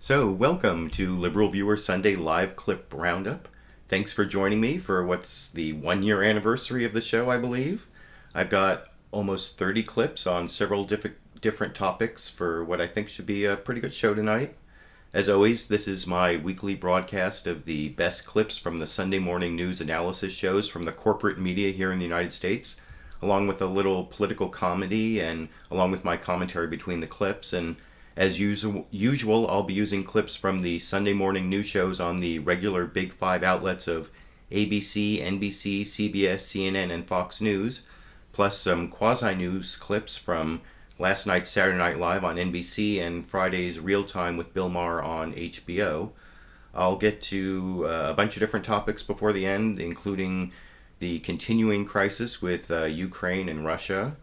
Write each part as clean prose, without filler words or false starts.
So, welcome to LiberalViewer Sunday Live Clip Roundup. Thanks for joining me for what's the 1-year anniversary of the show, I believe. I've got almost 30 clips on several different topics for what I think should be a pretty good show tonight. As always, this is my weekly broadcast of the best clips from the Sunday morning news analysis shows from the corporate media here in the United States, along with a little political comedy and along with my commentary between the clips. And as usual, I'll be using clips from the Sunday morning news shows on the regular Big Five outlets of ABC, NBC, CBS, CNN, and Fox News, plus some quasi-news clips from last night's Saturday Night Live on NBC and Friday's Real Time with Bill Maher on HBO. I'll get to a bunch of different topics before the end, including the continuing crisis with Ukraine and Russia,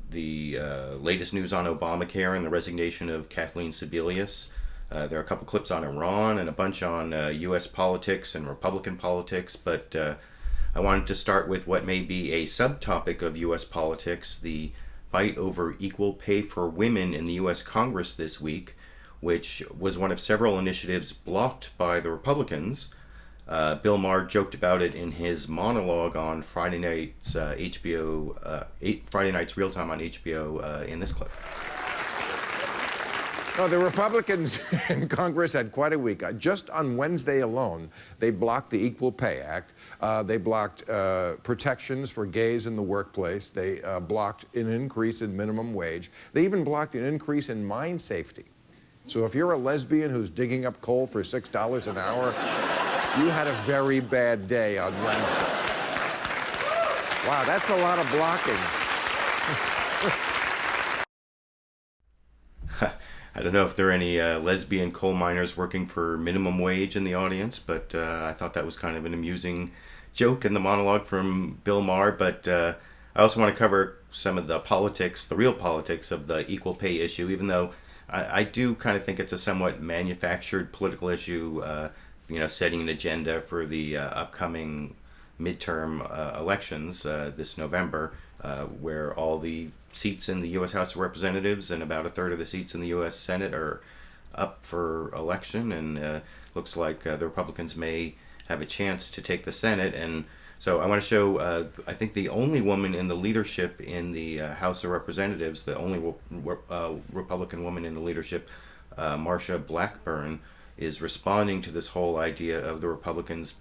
the latest news on Obamacare and the resignation of Kathleen Sebelius. There are a couple clips on Iran and a bunch on U.S. politics and Republican politics, but I wanted to start with what may be a subtopic of U.S. politics, the fight over equal pay for women in the U.S. Congress this week, which was one of several initiatives blocked by the Republicans. Bill Maher joked about it in his monologue on Friday night's Friday night's Real Time on HBO in this clip. No, the Republicans in Congress had quite a week. Just on Wednesday alone, they blocked the Equal Pay Act. They blocked protections for gays in the workplace. They blocked an increase in minimum wage. They even blocked an increase in mine safety. So if you're a lesbian who's digging up coal for $6 an hour, you had a very bad day on Wednesday. Wow, that's a lot of blocking. I don't know if there are any lesbian coal miners working for minimum wage in the audience, but I thought that was kind of an amusing joke in the monologue from Bill Maher. But I also want to cover some of the politics, the real politics of the equal pay issue, even though I do kind of think it's a somewhat manufactured political issue, setting an agenda for the upcoming midterm elections this November, where all the seats in the U.S. House of Representatives and about a third of the seats in the U.S. Senate are up for election, and looks like the Republicans may have a chance to take the Senate. And so I want to show, I think, the only woman in the leadership in the House of Representatives, the only Republican woman in the leadership, Marsha Blackburn, is responding to this whole idea of the Republicans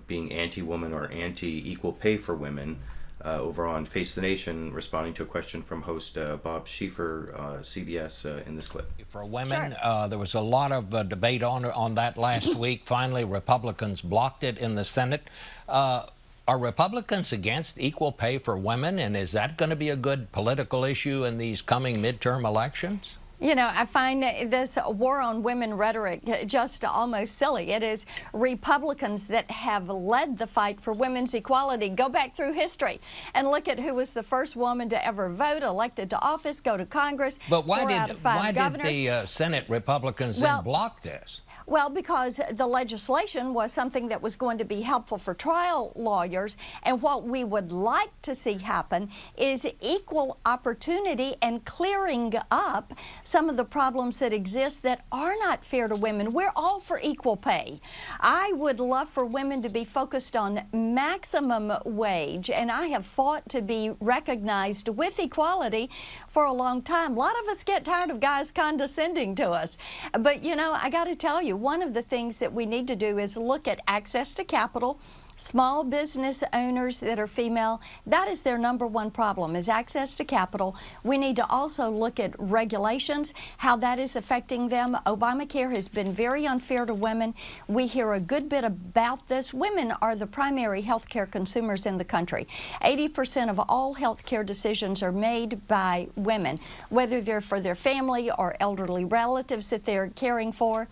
being anti-woman or anti-equal pay for women. Over on Face the Nation, responding to a question from host Bob Schieffer, CBS, in this clip. For women, Sure. there was a lot of debate on that last week. Finally, Republicans blocked it in the Senate. Are Republicans against equal pay for women, and is that going to be a good political issue in these coming midterm elections? You know, I find this war on women rhetoric just almost silly. It is Republicans that have led the fight for women's equality. Go back through history and look at who was the first woman to ever vote, elected to office, go to Congress. But why did governors. the Senate Republicans then block this? Well, because the legislation was something that was going to be helpful for trial lawyers, and what we would like to see happen is equal opportunity and clearing up some of the problems that exist that are not fair to women. We're all for equal pay. I would love for women to be focused on maximum wage, and I have fought to be recognized with equality for a long time. A lot of us get tired of guys condescending to us. But, you know, I got to tell you, one of the things that we need to do is look at access to capital. Small business owners that are female, that is their number one problem, is access to capital. We need to also look at regulations, how that is affecting them. Obamacare has been very unfair to women. We hear a good bit about this. Women are the primary health care consumers in the country. 80% of all health care decisions are made by women, whether they're for their family or elderly relatives that they're caring for.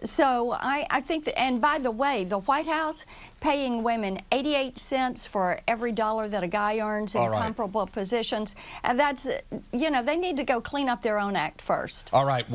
So I think that, and by the way, the White House paying women 88 cents for every dollar that a guy earns in comparable positions, and that's, you know, they need to go clean up their own act first. All right.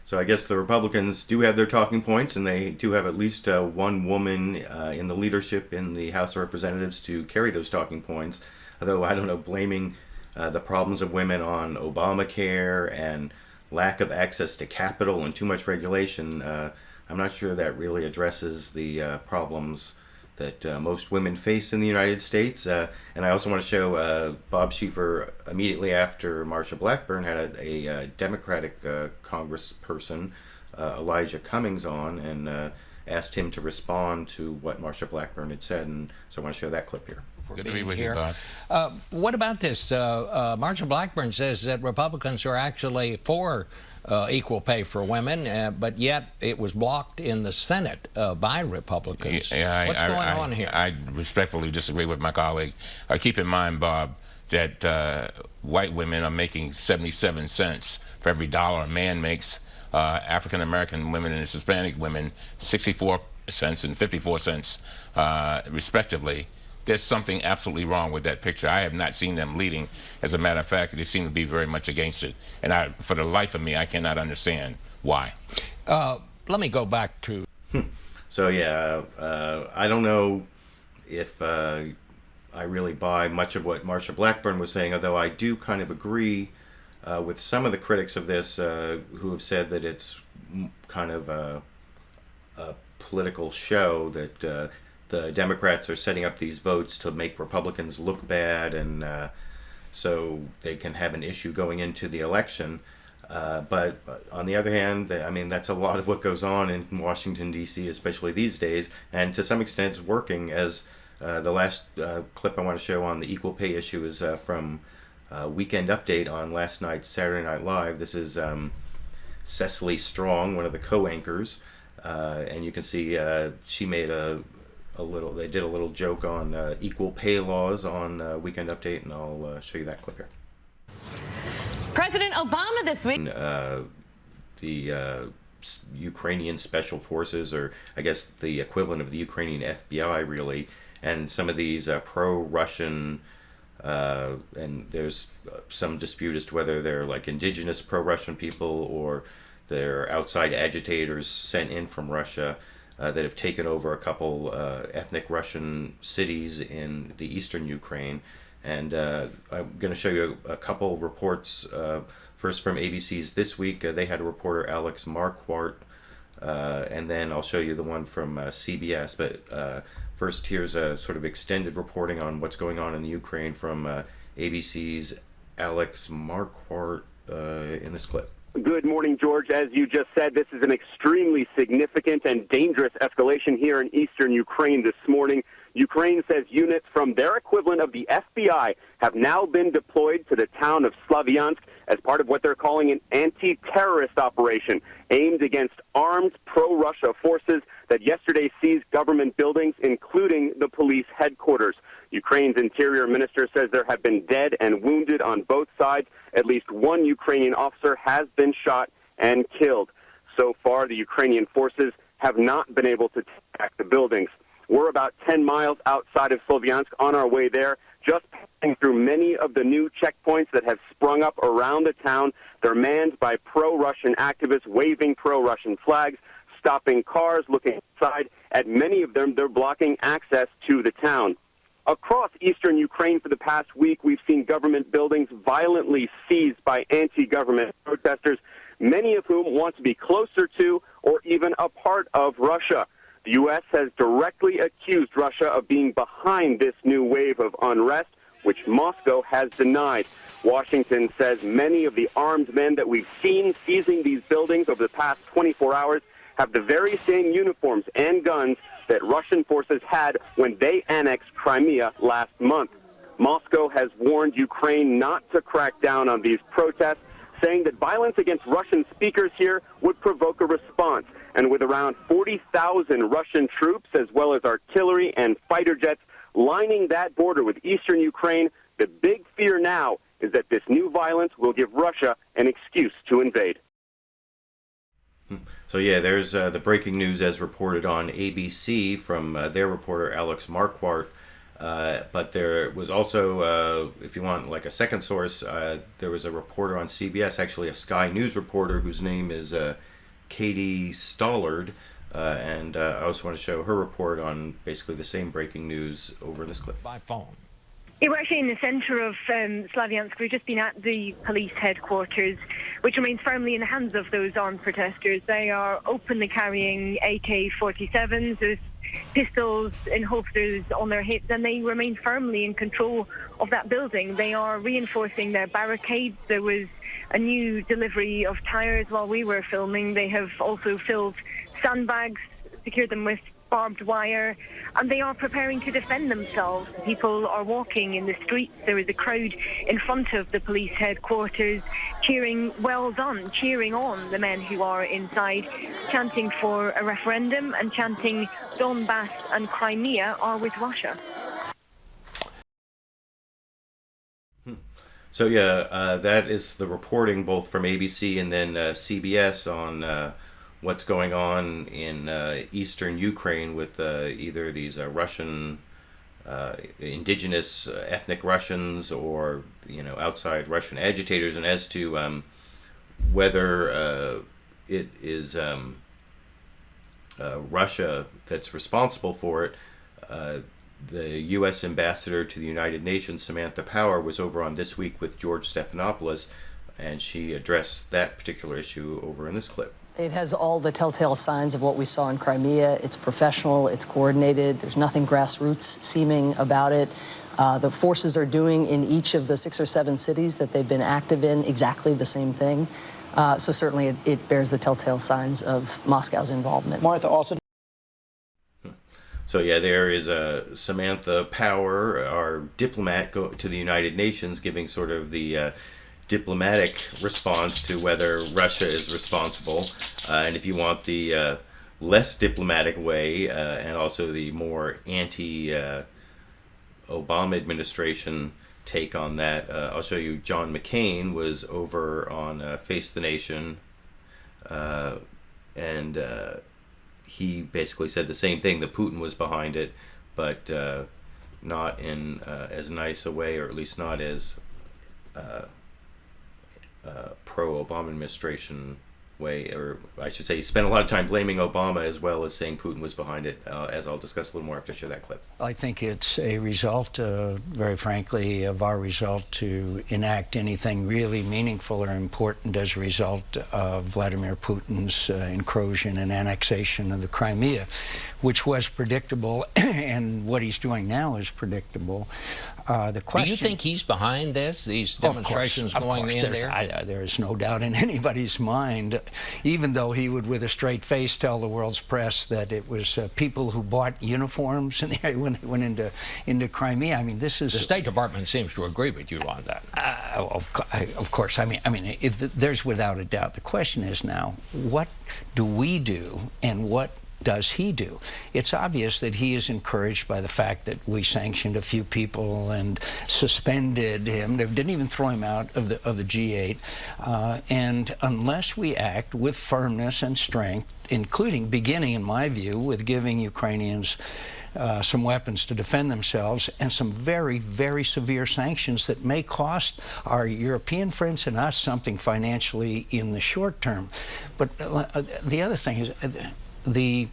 So I guess the Republicans do have their talking points, and they do have at least one woman in the leadership in the House of Representatives to carry those talking points. Although, I don't know, blaming the problems of women on Obamacare and lack of access to capital and too much regulation, I'm not sure that really addresses the problems that most women face in the United States. And I also want to show Bob Schieffer immediately after Marsha Blackburn had a Democratic congressperson, Elijah Cummings, on and asked him to respond to what Marsha Blackburn had said. And so I want to show that clip here. Good to be with you, Bob. What about this? Marsha Blackburn says that Republicans are actually for equal pay for women, but yet it was blocked in the Senate by Republicans. What's going on here? I respectfully disagree with my colleague. Keep in mind, Bob, that white women are making 77 cents for every dollar a man makes. African-American women and Hispanic women 64 cents and 54 cents, respectively. There's something absolutely wrong with that picture. I have not seen them leading. As a matter of fact, they seem to be very much against it. And for the life of me, I cannot understand why. Let me go back to... So, yeah, I don't know if I really buy much of what Marsha Blackburn was saying, although I do kind of agree with some of the critics of this who have said that it's kind of a political show, that the Democrats are setting up these votes to make Republicans look bad, and so they can have an issue going into the election. But on the other hand, I mean, that's a lot of what goes on in Washington, D.C., especially these days, and to some extent it's working, as the last clip I want to show on the equal pay issue is from Weekend Update on last night's Saturday Night Live. This is Cecily Strong, one of the co-anchors, and you can see she made they did a little joke on equal pay laws on Weekend Update, and I'll show you that clip here. President Obama this week. The Ukrainian special forces, or I guess the equivalent of the Ukrainian FBI, really, and some of these pro-Russian, and there's some dispute as to whether they're like indigenous pro-Russian people or they're outside agitators sent in from Russia, that have taken over a couple ethnic Russian cities in the eastern Ukraine. And I'm going to show you a couple reports. First from ABC's This Week. They had a reporter, Alex Marquardt, and then I'll show you the one from CBS. But first, here's a sort of extended reporting on what's going on in the Ukraine from ABC's Alex Marquardt in this clip. Good morning, George. As you just said, this is an extremely significant and dangerous escalation here in eastern Ukraine this morning. Ukraine says units from their equivalent of the FBI have now been deployed to the town of Slavyansk as part of what they're calling an anti-terrorist operation aimed against armed pro-Russia forces that yesterday seized government buildings, including the police headquarters. Ukraine's interior minister says there have been dead and wounded on both sides. At least one Ukrainian officer has been shot and killed. So far, the Ukrainian forces have not been able to attack the buildings. We're about 10 miles outside of Slavyansk on our way there, just passing through many of the new checkpoints that have sprung up around the town. They're manned by pro-Russian activists waving pro-Russian flags, stopping cars, looking inside. At many of them, they're blocking access to the town. Across eastern Ukraine for the past week, we've seen government buildings violently seized by anti-government protesters, many of whom want to be closer to or even a part of Russia. The U.S. has directly accused Russia of being behind this new wave of unrest, which Moscow has denied. Washington says many of the armed men that we've seen seizing these buildings over the past 24 hours have the very same uniforms and guns that Russian forces had when they annexed Crimea last month. Moscow has warned Ukraine not to crack down on these protests, saying that violence against Russian speakers here would provoke a response. And with around 40,000 Russian troops, as well as artillery and fighter jets, lining that border with eastern Ukraine, the big fear now is that this new violence will give Russia an excuse to invade. So yeah, there's the breaking news as reported on ABC from their reporter Alex Marquardt. But there was also, if you want like a second source, there was a reporter on CBS, actually a Sky News reporter whose name is Katie Stallard. And I also want to show her report on basically the same breaking news over this clip. By phone. Yeah, we're actually in the centre of Slaviansk. We've just been at the police headquarters, which remains firmly in the hands of those armed protesters. They are openly carrying AK-47s with pistols in holsters on their hips, and they remain firmly in control of that building. They are reinforcing their barricades. There was a new delivery of tyres while we were filming. They have also filled sandbags, secured them with barbed wire, and they are preparing to defend themselves. People are walking in the streets. There is a crowd in front of the police headquarters cheering "well done," cheering on the men who are inside, chanting for a referendum and chanting "Donbass and Crimea are with Russia." So yeah, that is the reporting both from ABC and then CBS on what's going on in eastern Ukraine with either these Russian, indigenous ethnic Russians or, outside Russian agitators. And as to whether it is Russia that's responsible for it, the U.S. ambassador to the United Nations, Samantha Power, was over on This Week with George Stephanopoulos, and she addressed that particular issue over in this clip. It has all the telltale signs of what we saw in Crimea. It's professional, it's coordinated, there's nothing grassroots seeming about it. The forces are doing in each of the 6 or 7 cities that they've been active in exactly the same thing. So certainly it bears the telltale signs of Moscow's involvement. Martha, also... So yeah, there is Samantha Power, our diplomat to the United Nations, giving sort of the diplomatic response to whether Russia is responsible. And if you want the less diplomatic way and also the more anti-Obama administration take on that, I'll show you. John McCain was over on Face the Nation, and he basically said the same thing, that Putin was behind it, but not in as nice a way, or at least not as pro-Obama administration way, or I should say he spent a lot of time blaming Obama as well as saying Putin was behind it, as I'll discuss a little more after I show that clip. I think it's a result, very frankly, of our result to enact anything really meaningful or important as a result of Vladimir Putin's incursion and annexation of the Crimea, which was predictable, and what he's doing now is predictable. The question, do you think he's behind this, these demonstrations going in there? There is no doubt in anybody's mind, even though he would with a straight face tell the world's press that it was people who bought uniforms and when they went into Crimea. I mean, this is... The State Department seems to agree with you on that. Of course. I mean, there's without a doubt. The question is now, what do we do and what does he do? It's obvious that he is encouraged by the fact that we sanctioned a few people and suspended him. They didn't even throw him out of the G8. And unless we act with firmness and strength, including beginning, in my view, with giving Ukrainians some weapons to defend themselves and some very, very severe sanctions that may cost our European friends and us something financially in the short term. But the other thing is, the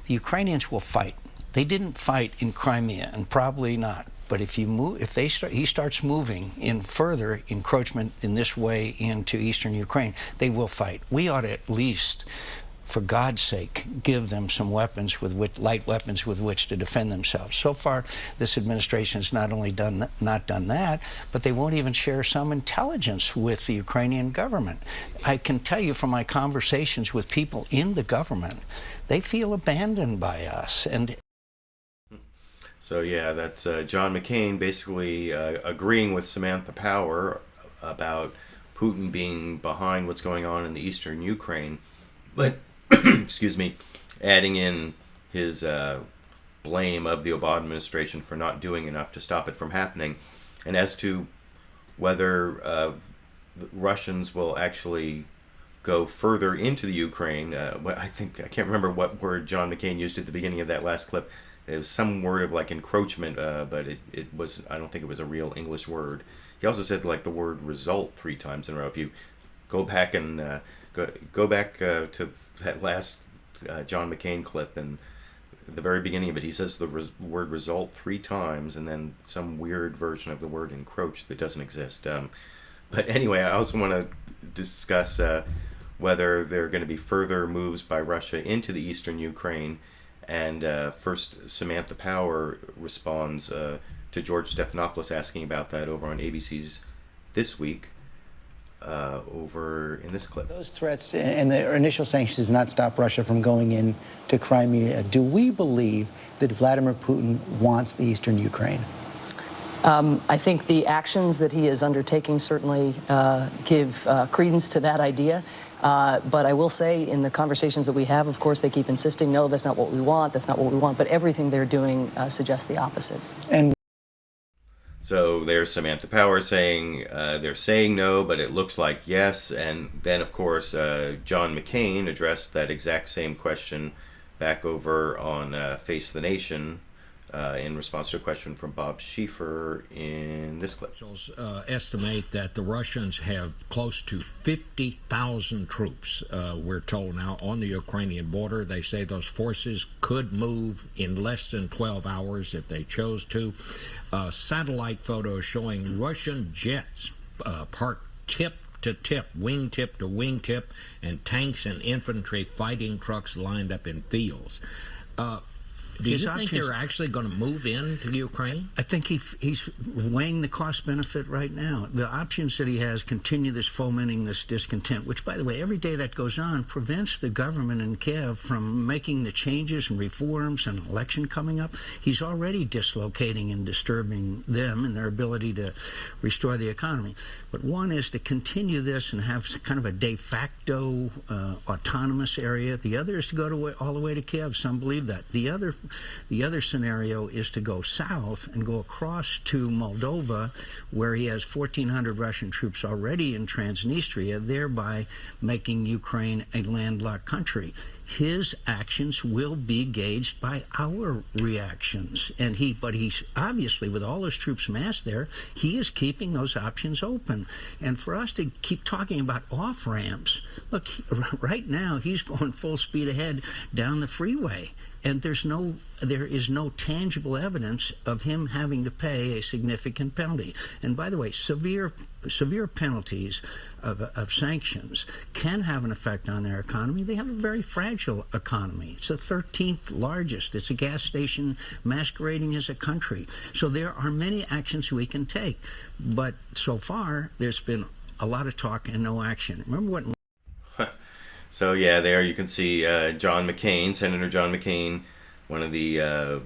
Ukrainians will fight. They didn't fight in Crimea, and probably not. But if he starts moving in further encroachment in this way into eastern Ukraine, they will fight. We ought to at least, for God's sake, give them some weapons light weapons with which to defend themselves. So far, this administration has not only not done that, but they won't even share some intelligence with the Ukrainian government. I can tell you from my conversations with people in the government, they feel abandoned by us. And so yeah, that's John McCain basically agreeing with Samantha Power about Putin being behind what's going on in the eastern Ukraine, but excuse me, adding in his blame of the Obama administration for not doing enough to stop it from happening. And as to whether the Russians will actually go further into the Ukraine, I can't remember what word John McCain used at the beginning of that last clip. It was some word of like encroachment, but it was, I don't think it was a real English word. He also said like the word result 3 times in a row. If you go back and go back to that last John McCain clip, and at the very beginning of it, he says the word result 3 times, and then some weird version of the word encroach that doesn't exist. But anyway, I also want to discuss whether there are going to be further moves by Russia into the eastern Ukraine. And first, Samantha Power responds to George Stephanopoulos asking about that over on ABC's This Week, over in this clip. Those threats and the initial sanctions did not stop Russia from going into Crimea. Do we believe that Vladimir Putin wants the eastern Ukraine? I think the actions that he is undertaking certainly give credence to that idea. But I will say, in the conversations that we have, of course, they keep insisting, no, that's not what we want, that's not what we want. But everything they're doing suggests the opposite. And so there's Samantha Power saying they're saying no, but it looks like yes. And then, of course, John McCain addressed that exact same question back over on Face the Nation in response to a question from Bob Schieffer in this clip. Officials estimate that the Russians have close to 50,000 troops, we're told now, on the Ukrainian border. They say those forces could move in less than 12 hours if they chose to. Satellite photos showing Russian jets parked tip to tip, wingtip to wingtip, and tanks and infantry fighting trucks lined up in fields. Do you think they're actually going to move into Ukraine? I think he's weighing the cost-benefit right now. The options that he has continue this fomenting this discontent, which, by the way, every day that goes on prevents the government in Kiev from making the changes and reforms and election coming up. He's already dislocating and disturbing them and their ability to restore the economy. But one is to continue this and have kind of a de facto autonomous area. The other is to go all the way to Kiev. Some believe that. The other scenario is to go south and go across to Moldova, where he has 1,400 Russian troops already in Transnistria, thereby making Ukraine a landlocked country. His actions will be gauged by our reactions. But he's obviously, with all his troops massed there, he is keeping those options open. And for us to keep talking about off-ramps, look, right now he's going full speed ahead down the freeway. And there is no tangible evidence of him having to pay a significant penalty. And by the way, severe penalties of sanctions can have an effect on their economy. They have a very fragile economy. It's the 13th largest. It's a gas station masquerading as a country. So there are many actions we can take. But so far, there's been a lot of talk and no action. Remember what... So yeah, there you can see John McCain, Senator John McCain, one of the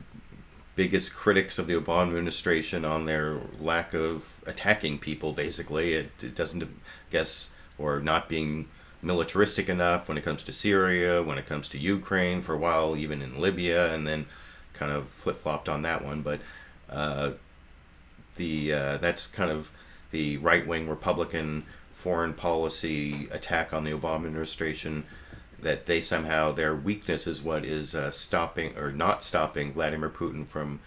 biggest critics of the Obama administration on their lack of attacking people, basically. It doesn't, I guess, or not being militaristic enough when it comes to Syria, when it comes to Ukraine, for a while even in Libya, and then kind of flip-flopped on that one. But that's kind of the right-wing Republican foreign policy attack on the Obama administration, that they somehow, their weakness is what is stopping or not stopping Vladimir Putin from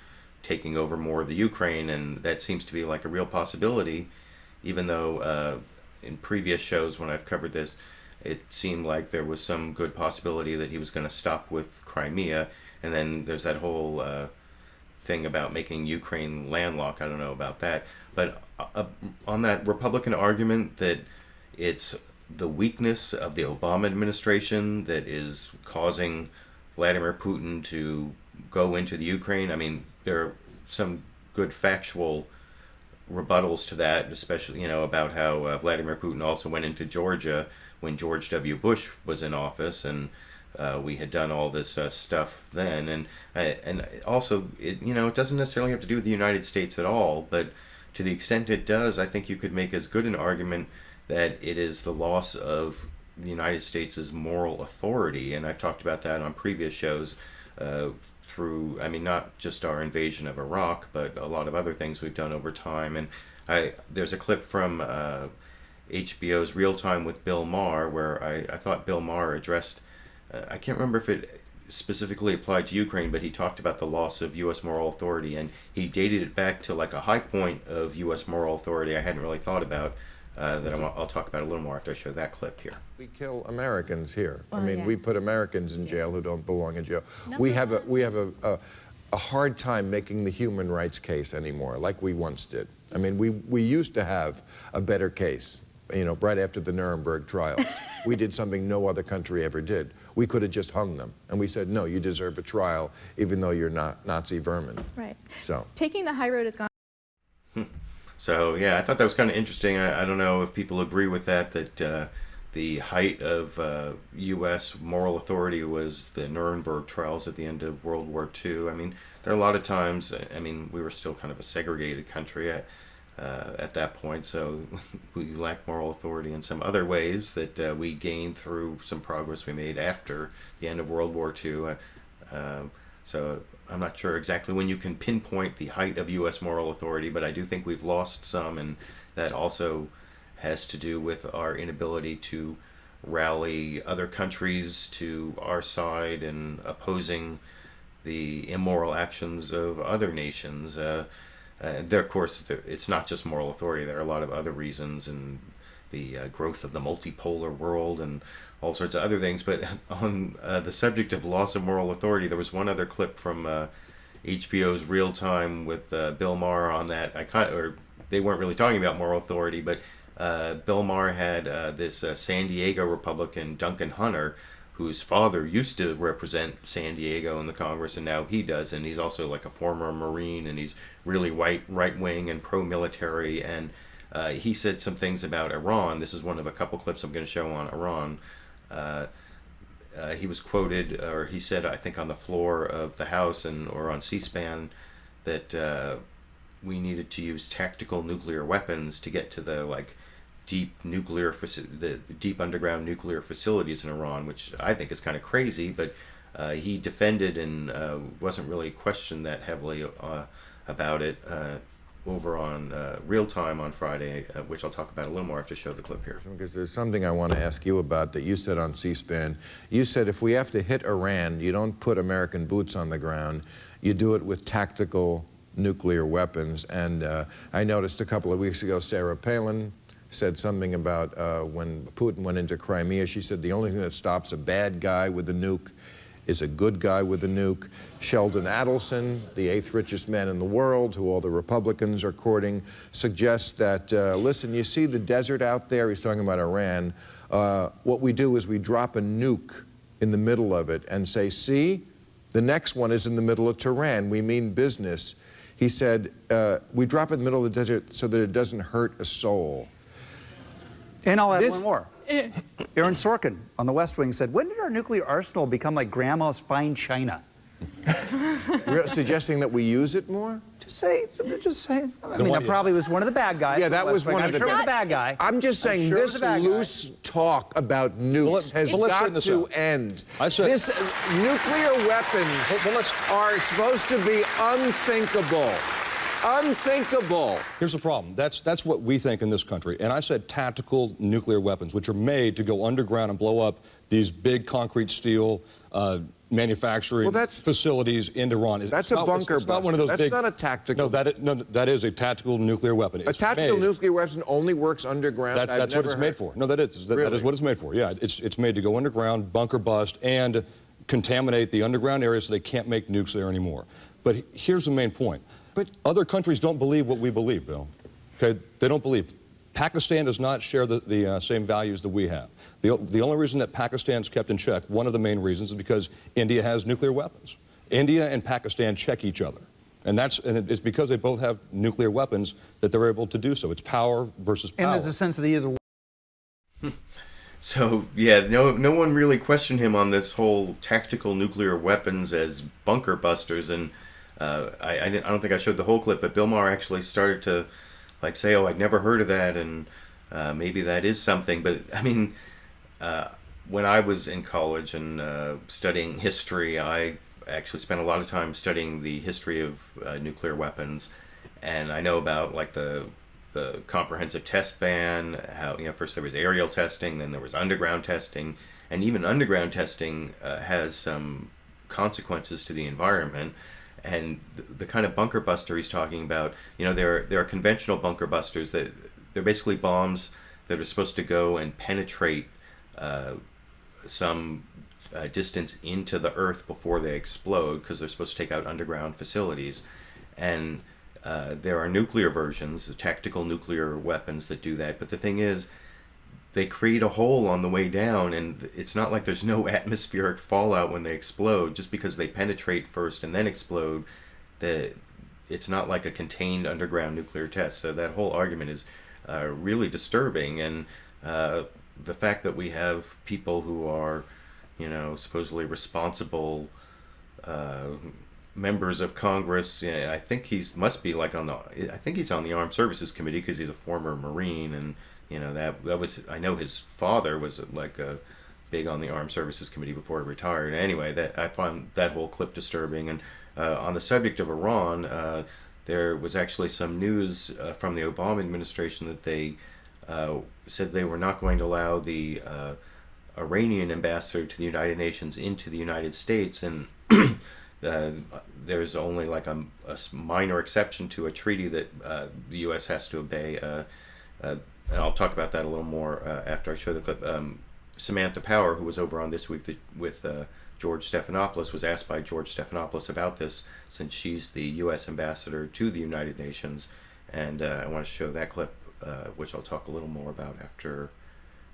taking over more of the Ukraine. And that seems to be like a real possibility, even though in previous shows when I've covered this, it seemed like there was some good possibility that he was going to stop with Crimea. And then there's that whole thing about making Ukraine landlocked. I don't know about that. But on that Republican argument that it's the weakness of the Obama administration that is causing Vladimir Putin to go into the Ukraine, I mean, there are some good factual rebuttals to that, especially, about how Vladimir Putin also went into Georgia when George W. Bush was in office, and we had done all this stuff then. And also, it doesn't necessarily have to do with the United States at all, but to the extent it does, I think you could make as good an argument that it is the loss of the United States' moral authority. And I've talked about that on previous shows through, not just our invasion of Iraq, but a lot of other things we've done over time. And there's a clip from HBO's Real Time with Bill Maher, where I thought Bill Maher addressed, I can't remember if it specifically applied to Ukraine, but he talked about the loss of U.S. moral authority, and he dated it back to like a high point of U.S. moral authority I hadn't really thought about that I'll talk about a little more after I show that clip here. We kill Americans here. Well, I mean, yeah. we put Americans in jail who don't belong in jail. We have a hard time making the human rights case anymore, like we once did. I mean, we used to have a better case. You know, right after the Nuremberg trial, we did something no other country ever did. We could have just hung them, and we said, no, you deserve a trial, even though you're not Nazi vermin. Right. So taking the high road has gone. So yeah, I thought that was kind of interesting. I don't know if people agree with that the height of U.S. moral authority was the Nuremberg trials at the end of World War II. I mean, there are a lot of times, I mean, we were still kind of a segregated country at that point, so we lack moral authority in some other ways that we gained through some progress we made after the end of World War II. So I'm not sure exactly when you can pinpoint the height of U.S. moral authority, but I do think we've lost some, and that also has to do with our inability to rally other countries to our side and opposing the immoral actions of other nations. There, of course, it's not just moral authority. There are a lot of other reasons, and the growth of the multipolar world and all sorts of other things. But on the subject of loss of moral authority, there was one other clip from HBO's Real Time with Bill Maher on that. They weren't really talking about moral authority, but Bill Maher had this San Diego Republican, Duncan Hunter, whose father used to represent San Diego in the Congress, and now he does, and he's also like a former Marine, and he's really right-wing and pro-military, and he said some things about Iran. This is one of a couple clips I'm going to show on Iran. He was quoted, or he said, I think on the floor of the House or on C-SPAN, that we needed to use tactical nuclear weapons to get to the deep underground nuclear facilities in Iran, which I think is kind of crazy, but he defended and wasn't really questioned that heavily about it over on Real Time on Friday, which I'll talk about a little more after I show the clip here. because there's something I want to ask you about that you said on C-SPAN. You said if we have to hit Iran, you don't put American boots on the ground, you do it with tactical nuclear weapons. And I noticed a couple of weeks ago, Sarah Palin said something about when Putin went into Crimea. She said the only thing that stops a bad guy with a nuke is a good guy with a nuke. Sheldon Adelson, the 8th richest man in the world, who all the Republicans are courting, suggests that, listen, you see the desert out there? He's talking about Iran. What we do is we drop a nuke in the middle of it and say, see, the next one is in the middle of Taran. We mean business. He said, we drop it in the middle of the desert so that it doesn't hurt a soul. And I'll add one more. Aaron Sorkin on the West Wing said, when did our nuclear arsenal become like grandma's fine china? Suggesting that we use it more? Just say. I mean, that probably was one of the bad guys. Yeah, that was one of the I'm sure it was a bad guy. I'm just saying this loose talk about nukes has got to end. I said, this nuclear weapons are supposed to be unthinkable. Unthinkable. Here's the problem. That's what we think in this country. And I said tactical nuclear weapons, which are made to go underground and blow up these big concrete steel manufacturing facilities in Iran. That's a bunker buster. It's not one of those that's big, not a tactical. No, that is a tactical nuclear weapon. A tactical nuclear weapon only works underground. That's what it's made for. No, that is what it's made for. Yeah, it's made to go underground, bunker bust, and contaminate the underground areas so they can't make nukes there anymore. But here's the main point. But other countries don't believe what we believe, Bill. Okay, they don't believe. Pakistan does not share the same values that we have. The only reason that Pakistan's kept in check, one of the main reasons, is because India has nuclear weapons. India and Pakistan check each other. And it's because they both have nuclear weapons that they're able to do so. It's power versus power. And there's a sense of the either. So, yeah, no one really questioned him on this whole tactical nuclear weapons as bunker busters. And I don't think I showed the whole clip, but Bill Maher actually started to say, oh, I'd never heard of that, and maybe that is something. But, I mean, when I was in college and studying history, I actually spent a lot of time studying the history of nuclear weapons. And I know about, the comprehensive test ban, how, first there was aerial testing, then there was underground testing. And even underground testing has some consequences to the environment. And the kind of bunker buster he's talking about, there are conventional bunker busters that they're basically bombs that are supposed to go and penetrate some distance into the earth before they explode, because they're supposed to take out underground facilities. And there are nuclear versions, tactical nuclear weapons that do that. But the thing is, they create a hole on the way down, and it's not like there's no atmospheric fallout when they explode. Just because they penetrate first and then explode, it's not like a contained underground nuclear test. So that whole argument is really disturbing. And the fact that we have people who are, supposedly responsible members of Congress, I think he's must be like I think he's on the Armed Services Committee, because he's a former Marine, and that was, I know his father was big on the Armed Services Committee before he retired. Anyway, that I found that whole clip disturbing. And on the subject of Iran, there was actually some news from the Obama administration that they said they were not going to allow the Iranian ambassador to the United Nations into the United States, and there's only like a minor exception to a treaty that the U.S. has to obey. And I'll talk about that a little more after I show the clip. Samantha Power, who was over on This Week with George Stephanopoulos, was asked by George Stephanopoulos about this, since she's the U.S. ambassador to the United Nations. And I want to show that clip, which I'll talk a little more about after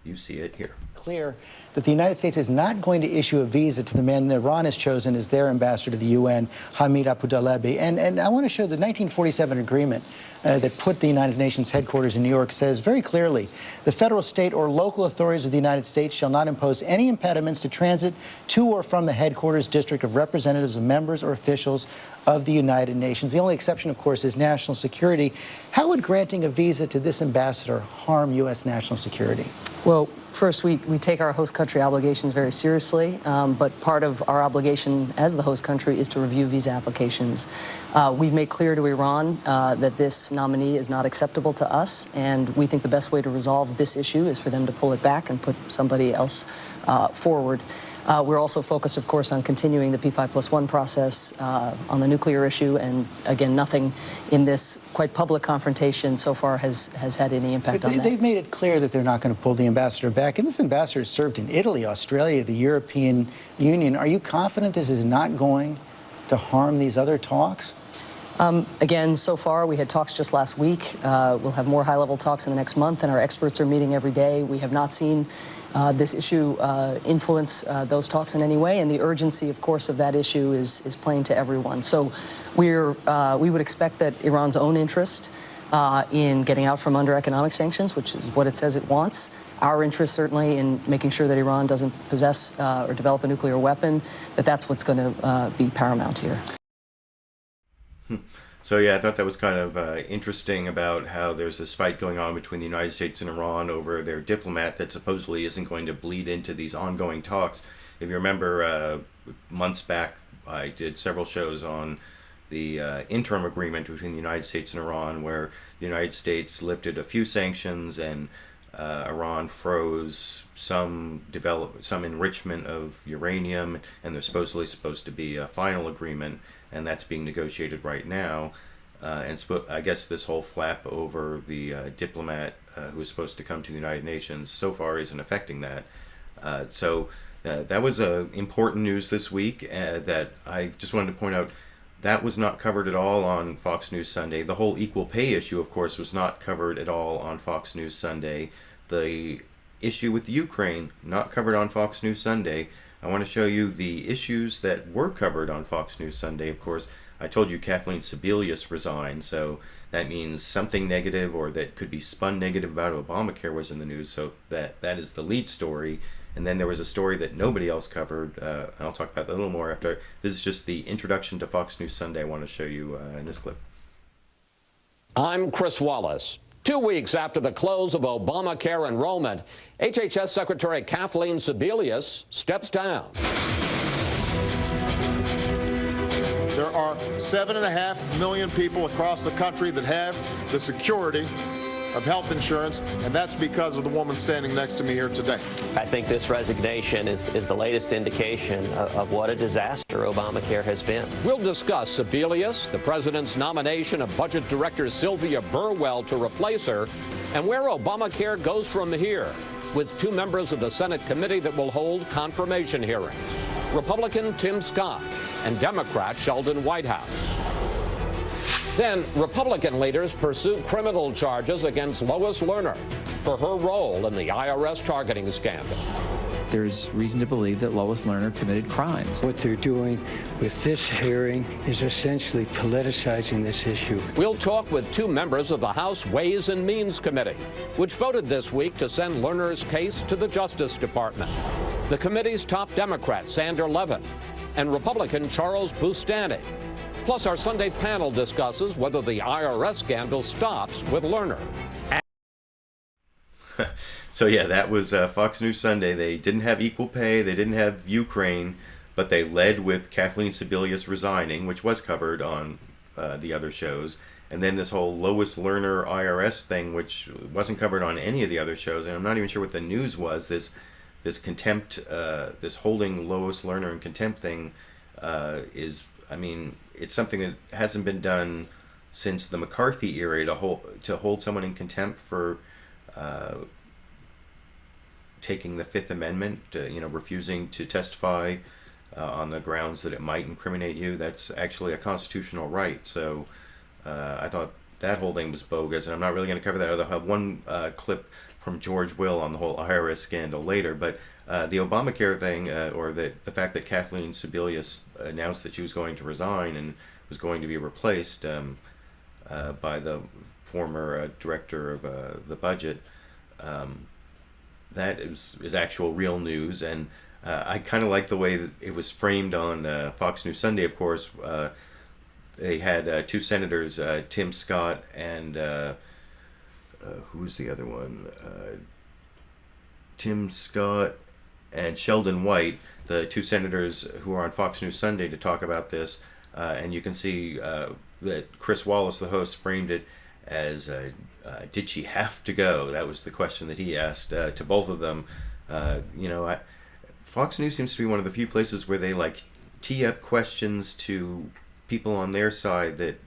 you see it here. Clear that the United States is not going to issue a visa to the man that Iran has chosen as their ambassador to the UN, Hamid Abudalabi. And I want to show the 1947 agreement that put the United Nations headquarters in New York says very clearly, the federal, state, or local authorities of the United States shall not impose any impediments to transit to or from the headquarters district of representatives of members or officials of the United Nations. The only exception, of course, is national security. How would granting a visa to this ambassador harm U.S. national security? Well, first, we take our host country obligations very seriously, but part of our obligation as the host country is to review visa applications. We've made clear to Iran that this nominee is not acceptable to us, and we think the best way to resolve this issue is for them to pull it back and put somebody else forward. We're also focused, of course, on continuing the P5+1 process on the nuclear issue, and again, nothing in this quite public confrontation so far has had any impact on that. They've made it clear that they're not going to pull the ambassador back, and this ambassador served in Italy, Australia, the European Union. Are you confident this is not going to harm these other talks? Again, so far, we had talks just last week. We'll have more high-level talks in the next month, and our experts are meeting every day. We have not seen this issue influence those talks in any way, and the urgency, of course, of that issue is plain to everyone. So we would expect that Iran's own interest in getting out from under economic sanctions, which is what it says it wants, our interest certainly in making sure that Iran doesn't possess or develop a nuclear weapon, that's what's going to be paramount here. So yeah, I thought that was kind of interesting about how there's this fight going on between the United States and Iran over their diplomat that supposedly isn't going to bleed into these ongoing talks. If you remember, months back, I did several shows on the interim agreement between the United States and Iran, where the United States lifted a few sanctions and Iran froze some enrichment of uranium, and there's supposed to be a final agreement, and that's being negotiated right now. And I guess this whole flap over the diplomat who is supposed to come to the United Nations so far isn't affecting that. So that was important news this week that I just wanted to point out. That was not covered at all on Fox News Sunday. The whole equal pay issue, of course, was not covered at all on Fox News Sunday. The issue with Ukraine, not covered on Fox News Sunday. I want to show you the issues that were covered on Fox News Sunday. Of course, I told you Kathleen Sebelius resigned, so that means something negative or that could be spun negative about Obamacare was in the news, so that is the lead story. And then there was a story that nobody else covered. I'll talk about that a little more after. This is just the introduction to Fox News Sunday I want to show you in this clip. I'm Chris Wallace. 2 weeks after the close of Obamacare enrollment, HHS Secretary Kathleen Sebelius steps down. There are 7.5 million people across the country that have the security of health insurance, and that's because of the woman standing next to me here today. I think this resignation is the latest indication of what a disaster Obamacare has been. We'll discuss Sebelius, the president's nomination of Budget Director Sylvia Burwell to replace her, and where Obamacare goes from here, with two members of the Senate committee that will hold confirmation hearings, Republican Tim Scott and Democrat Sheldon Whitehouse. Then Republican leaders pursue criminal charges against Lois Lerner for her role in the IRS targeting scandal. There's reason to believe that Lois Lerner committed crimes. What they're doing with this hearing is essentially politicizing this issue. We'll talk with two members of the House Ways and Means Committee, which voted this week to send Lerner's case to the Justice Department. The committee's top Democrat, Sander Levin, and Republican Charles Boustany. Plus, our Sunday panel discusses whether the IRS scandal stops with Lerner. So yeah, that was Fox News Sunday. They didn't have equal pay, they didn't have Ukraine, but they led with Kathleen Sebelius resigning, which was covered on the other shows. And then this whole Lois Lerner IRS thing, which wasn't covered on any of the other shows. And I'm not even sure what the news was. This contempt, this holding Lois Lerner in contempt thing is, I mean, it's something that hasn't been done since the McCarthy era to hold someone in contempt for taking the Fifth Amendment, refusing to testify on the grounds that it might incriminate you. That's actually a constitutional right. So I thought that whole thing was bogus, and I'm not really going to cover that. I'll have one clip from George Will on the whole IRS scandal later. But the Obamacare thing, or the fact that Kathleen Sebelius announced that she was going to resign and was going to be replaced by the former director of the budget, that is actual real news. And I kind of like the way that it was framed on Fox News Sunday. Of course, they had two senators, Tim Scott and who's the other one? Tim Scott and Sheldon White, the two senators who are on Fox News Sunday to talk about this. And you can see that Chris Wallace, the host, framed it as did she have to go? That was the question that he asked to both of them. Fox News seems to be one of the few places where they tee up questions to people on their side that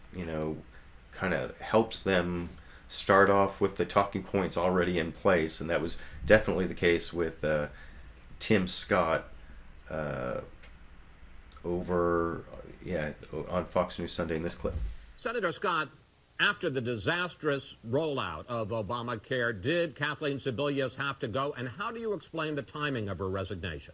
kind of helps them start off with the talking points already in place, and that was definitely the case with Tim Scott on Fox News Sunday in this clip. Senator Scott, after the disastrous rollout of Obamacare, did Kathleen Sebelius have to go, and how do you explain the timing of her resignation?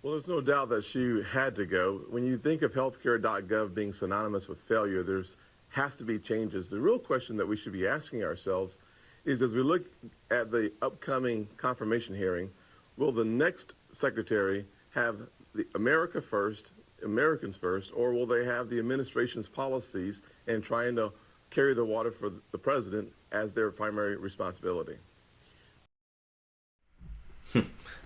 Well, there's no doubt that she had to go. When you think of healthcare.gov being synonymous with failure, there's has to be changes. The real question that we should be asking ourselves is, as we look at the upcoming confirmation hearing, will the next secretary have the Americans first, or will they have the administration's policies and trying to carry the water for the president as their primary responsibility?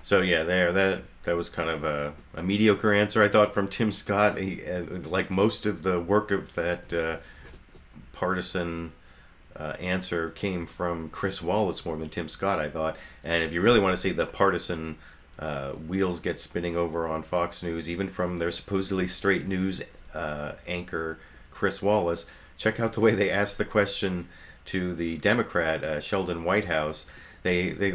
So yeah, that was kind of a mediocre answer, I thought, from Tim Scott. He, like most of the work of that partisan answer came from Chris Wallace more than Tim Scott, I thought. And if you really want to see the partisan wheels get spinning over on Fox News, even from their supposedly straight news anchor Chris Wallace, check out the way they asked the question to the Democrat Sheldon Whitehouse. They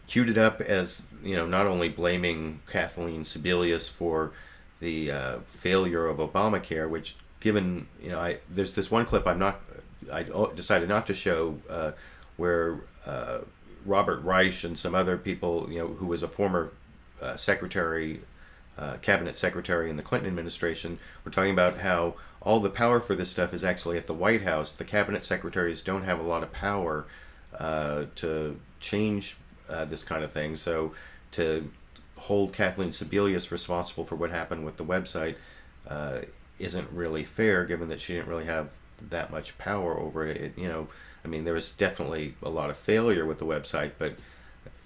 queued it up as not only blaming Kathleen Sebelius for the failure of Obamacare, which given there's this one clip I decided not to show where Robert Reich and some other people, who was a former cabinet secretary in the Clinton administration, were talking about how all the power for this stuff is actually at the White House. The cabinet secretaries don't have a lot of power to change this kind of thing. So to hold Kathleen Sebelius responsible for what happened with the website isn't really fair, given that she didn't really have that much power over it. There was definitely a lot of failure with the website, but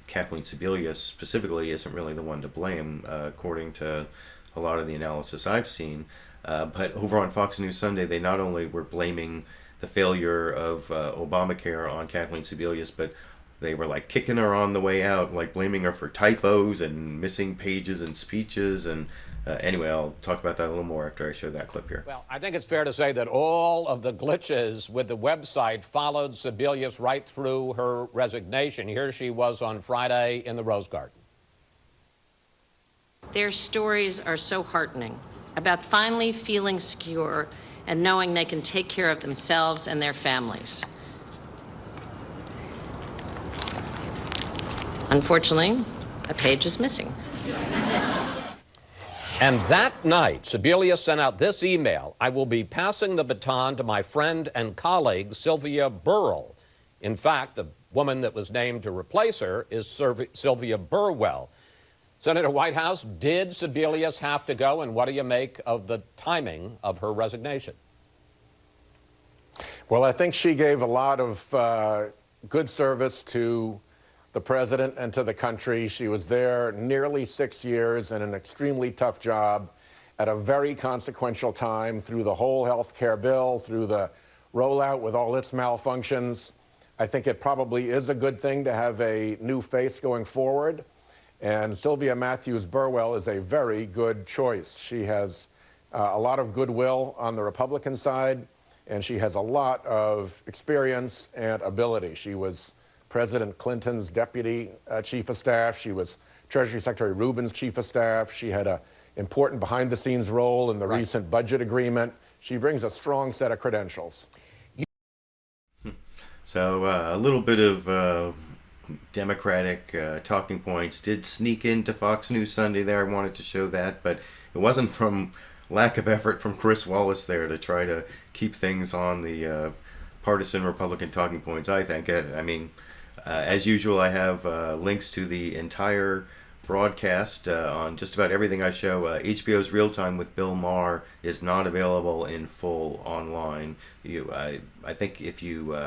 Kathleen Sebelius specifically isn't really the one to blame, according to a lot of the analysis I've seen. But over on Fox News Sunday, they not only were blaming the failure of Obamacare on Kathleen Sebelius, but they were kicking her on the way out, blaming her for typos and missing pages and speeches, and Anyway, I'll talk about that a little more after I show that clip here. Well, I think it's fair to say that all of the glitches with the website followed Sebelius right through her resignation. Here she was on Friday in the Rose Garden. Their stories are so heartening about finally feeling secure and knowing they can take care of themselves and their families. Unfortunately, a page is missing. And that night, Sebelius sent out this email: I will be passing the baton to my friend and colleague, Sylvia Burrell. In fact, the woman that was named to replace her is Sylvia Burwell. Senator Whitehouse, did Sebelius have to go, and what do you make of the timing of her resignation? Well, I think she gave a lot of good service to the president and to the country. She was there nearly 6 years in an extremely tough job at a very consequential time through the whole health care bill, through the rollout with all its malfunctions. I think it probably is a good thing to have a new face going forward. And Sylvia Matthews Burwell is a very good choice. She has a lot of goodwill on the Republican side, and she has a lot of experience and ability. She was President Clinton's deputy chief of staff. She was Treasury Secretary Rubin's chief of staff. She had an important behind-the-scenes role in the recent budget agreement. She brings a strong set of credentials. So a little bit of Democratic talking points did sneak into Fox News Sunday there. I wanted to show that, but it wasn't from lack of effort from Chris Wallace there to try to keep things on the partisan Republican talking points, I think. I mean, as usual, I have links to the entire broadcast on just about everything I show. HBO's Real Time with Bill Maher is not available in full online. I think if you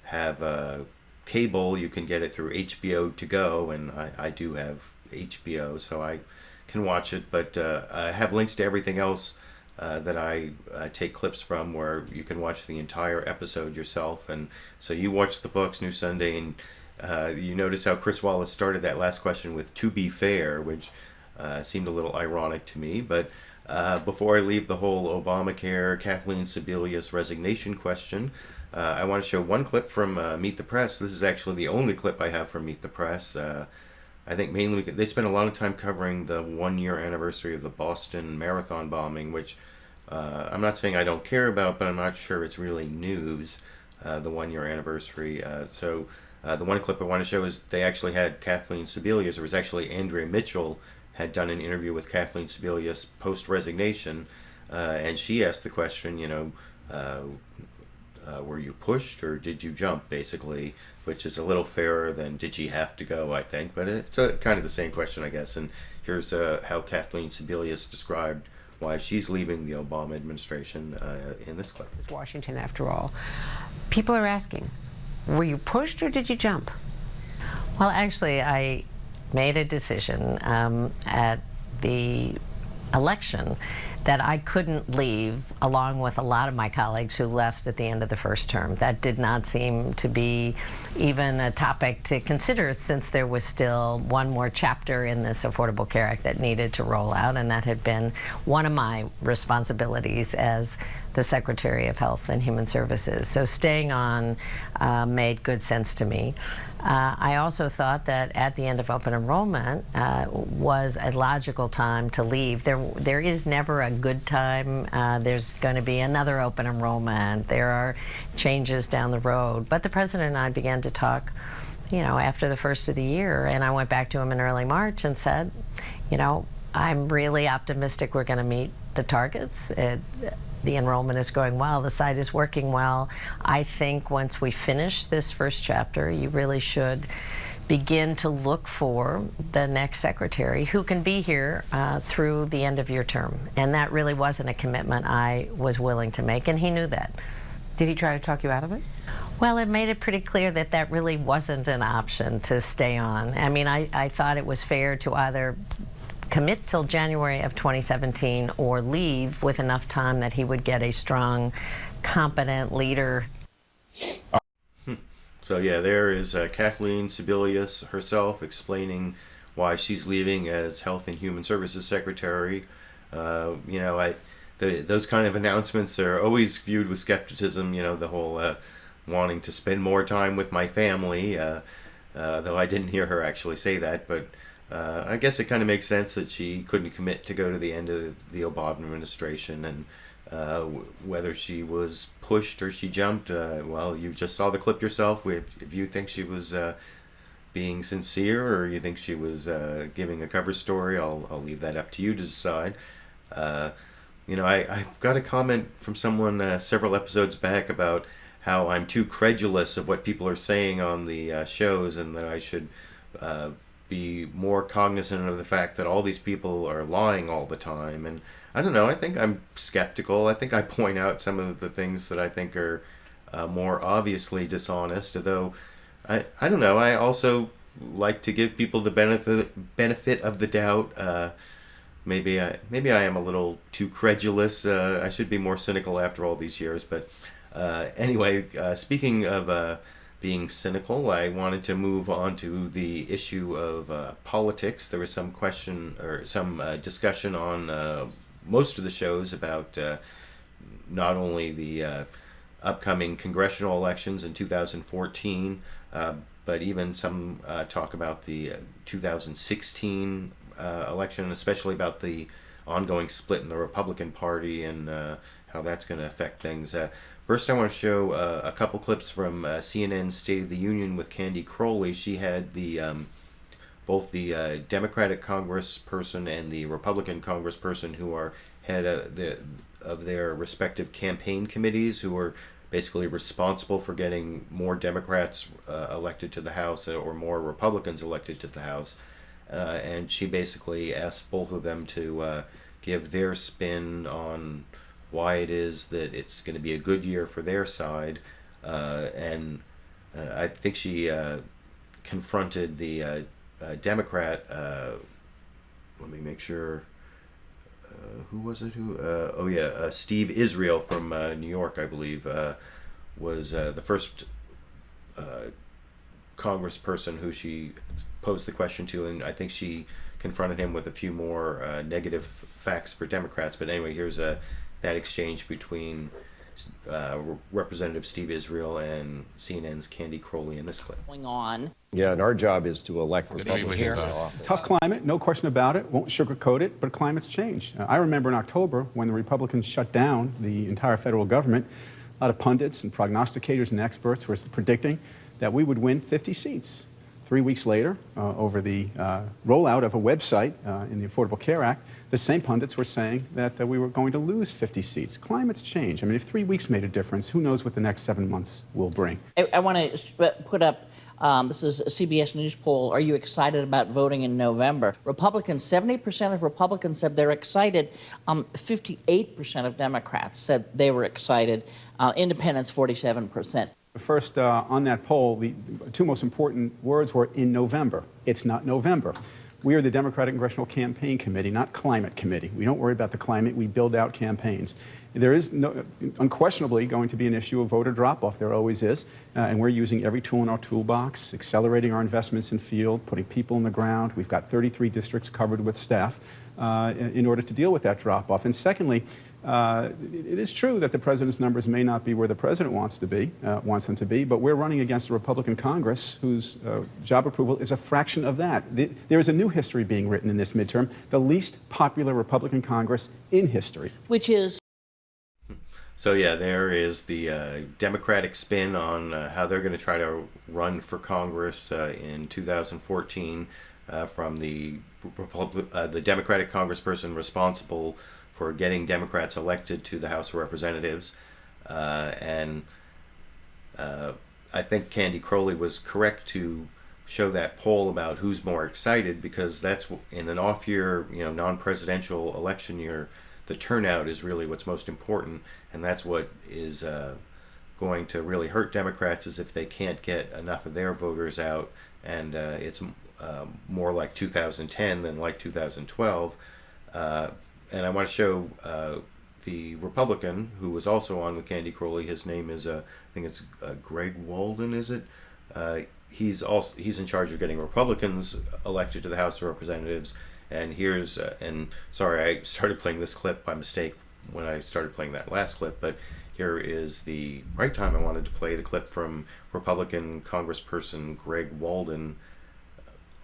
have cable, you can get it through HBO to go, and I do have HBO, so I can watch it. But I have links to everything else that I take clips from, where you can watch the entire episode yourself. And so you watch the Fox News Sunday, and you notice how Chris Wallace started that last question with "to be fair," which seemed a little ironic to me. But before I leave the whole Obamacare, Kathleen Sebelius resignation question, I want to show one clip from Meet the Press. This is actually the only clip I have from Meet the Press. I think mainly they spent a lot of time covering the 1-year anniversary of the Boston Marathon bombing, which I'm not saying I don't care about, but I'm not sure it's really news, the 1-year anniversary. So the one clip I want to show is they actually had Kathleen Sebelius. It was actually Andrea Mitchell had done an interview with Kathleen Sebelius post-resignation, and she asked the question, were you pushed or did you jump, basically, which is a little fairer than did she have to go, I think, but it's kind of the same question, I guess. And here's how Kathleen Sebelius described why she's leaving the Obama administration in this clip. It's Washington, after all. People are asking, were you pushed or did you jump? Well, actually, I made a decision at the election that I couldn't leave, along with a lot of my colleagues who left at the end of the first term. That did not seem to be even a topic to consider, since there was still one more chapter in this Affordable Care Act that needed to roll out, and that had been one of my responsibilities as the Secretary of Health and Human Services. So staying on made good sense to me. I also thought that at the end of open enrollment was a logical time to leave. There is never a good time. There's going to be another open enrollment. There are changes down the road. But the President and I began to talk, after the first of the year, and I went back to him in early March and said, I'm really optimistic we're going to meet the targets. The enrollment is going well. The site is working well. I think once we finish this first chapter, you really should begin to look for the next secretary who can be here through the end of your term. And that really wasn't a commitment I was willing to make, and he knew that. Did he try to talk you out of it? Well, it made it pretty clear that that really wasn't an option to stay on. I mean, I thought it was fair to either commit till January of 2017 or leave with enough time that he would get a strong, competent leader. So yeah, there is Kathleen Sebelius herself explaining why she's leaving as Health and Human Services Secretary. Those kind of announcements are always viewed with skepticism. The whole wanting to spend more time with my family, though I didn't hear her actually say that. But I guess it kind of makes sense that she couldn't commit to go to the end of the Obama administration, and whether she was pushed or she jumped, well, you just saw the clip yourself. If you think she was being sincere or you think she was giving a cover story, I'll leave that up to you to decide. I've got a comment from someone several episodes back about how I'm too credulous of what people are saying on the shows, and that I should be more cognizant of the fact that all these people are lying all the time. And I don't know, I think I'm skeptical. I think I point out some of the things that I think are more obviously dishonest, although I don't know, I also like to give people the benefit of the doubt. Maybe I am a little too credulous. I should be more cynical after all these years. But anyway, speaking of being cynical, I wanted to move on to the issue of politics. There was some question or some discussion on most of the shows about not only the upcoming congressional elections in 2014, but even some talk about the 2016 election, especially about the ongoing split in the Republican Party and how that's going to affect things. First, I want to show a couple clips from CNN's State of the Union with Candy Crowley. She had both the Democratic congressperson and the Republican congressperson who are head of their respective campaign committees, who are basically responsible for getting more Democrats elected to the House or more Republicans elected to the House. And she basically asked both of them to give their spin on why it is that it's going to be a good year for their side. And I think she confronted the Democrat, let me make sure, who was it? Steve Israel from New York, I believe, was the first congressperson who she posed the question to, and I think she confronted him with a few more negative facts for Democrats. But anyway, here's that exchange between Representative Steve Israel and CNN's Candy Crowley in this clip. Going on. Yeah, and our job is to elect Republicans to office. Tough climate, no question about it. Won't sugarcoat it, but climate's changed. I remember in October when the Republicans shut down the entire federal government, a lot of pundits and prognosticators and experts were predicting that we would win 50 seats. 3 weeks later, over the rollout of a website in the Affordable Care Act, the same pundits were saying that we were going to lose 50 seats. Climate's change. I mean, if 3 weeks made a difference, who knows what the next 7 months will bring. I want to put up, this is a CBS News poll. Are you excited about voting in November? Republicans, 70% of Republicans said they're excited. 58% of Democrats said they were excited. Independents, 47%. First, on that poll, the two most important words were in November. It's not November. We are the Democratic Congressional Campaign Committee, not Climate Committee. We don't worry about the climate. We build out campaigns. There is unquestionably going to be an issue of voter drop-off. There always is. And we're using every tool in our toolbox, accelerating our investments in field, putting people on the ground. We've got 33 districts covered with staff in order to deal with that drop-off. And secondly, it is true that the president's numbers may not be where the president wants them to be, but we're running against a Republican Congress whose job approval is a fraction of that. There is a new history being written in this midterm, the least popular Republican Congress in history. Which is? So yeah, there is the Democratic spin on how they're going to try to run for Congress in 2014 from the Democratic congressperson responsible for getting Democrats elected to the House of Representatives. And I think Candy Crowley was correct to show that poll about who's more excited, because that's in an off year, non-presidential election year, the turnout is really what's most important. And that's what is going to really hurt Democrats, is if they can't get enough of their voters out. And it's more like 2010 than like 2012. And I want to show the Republican who was also on with Candy Crowley. His name is, I think it's Greg Walden, is it? he's in charge of getting Republicans elected to the House of Representatives. And here's and sorry, I started playing this clip by mistake when I started playing that last clip, but here is the right time I wanted to play the clip from Republican Congressperson Greg Walden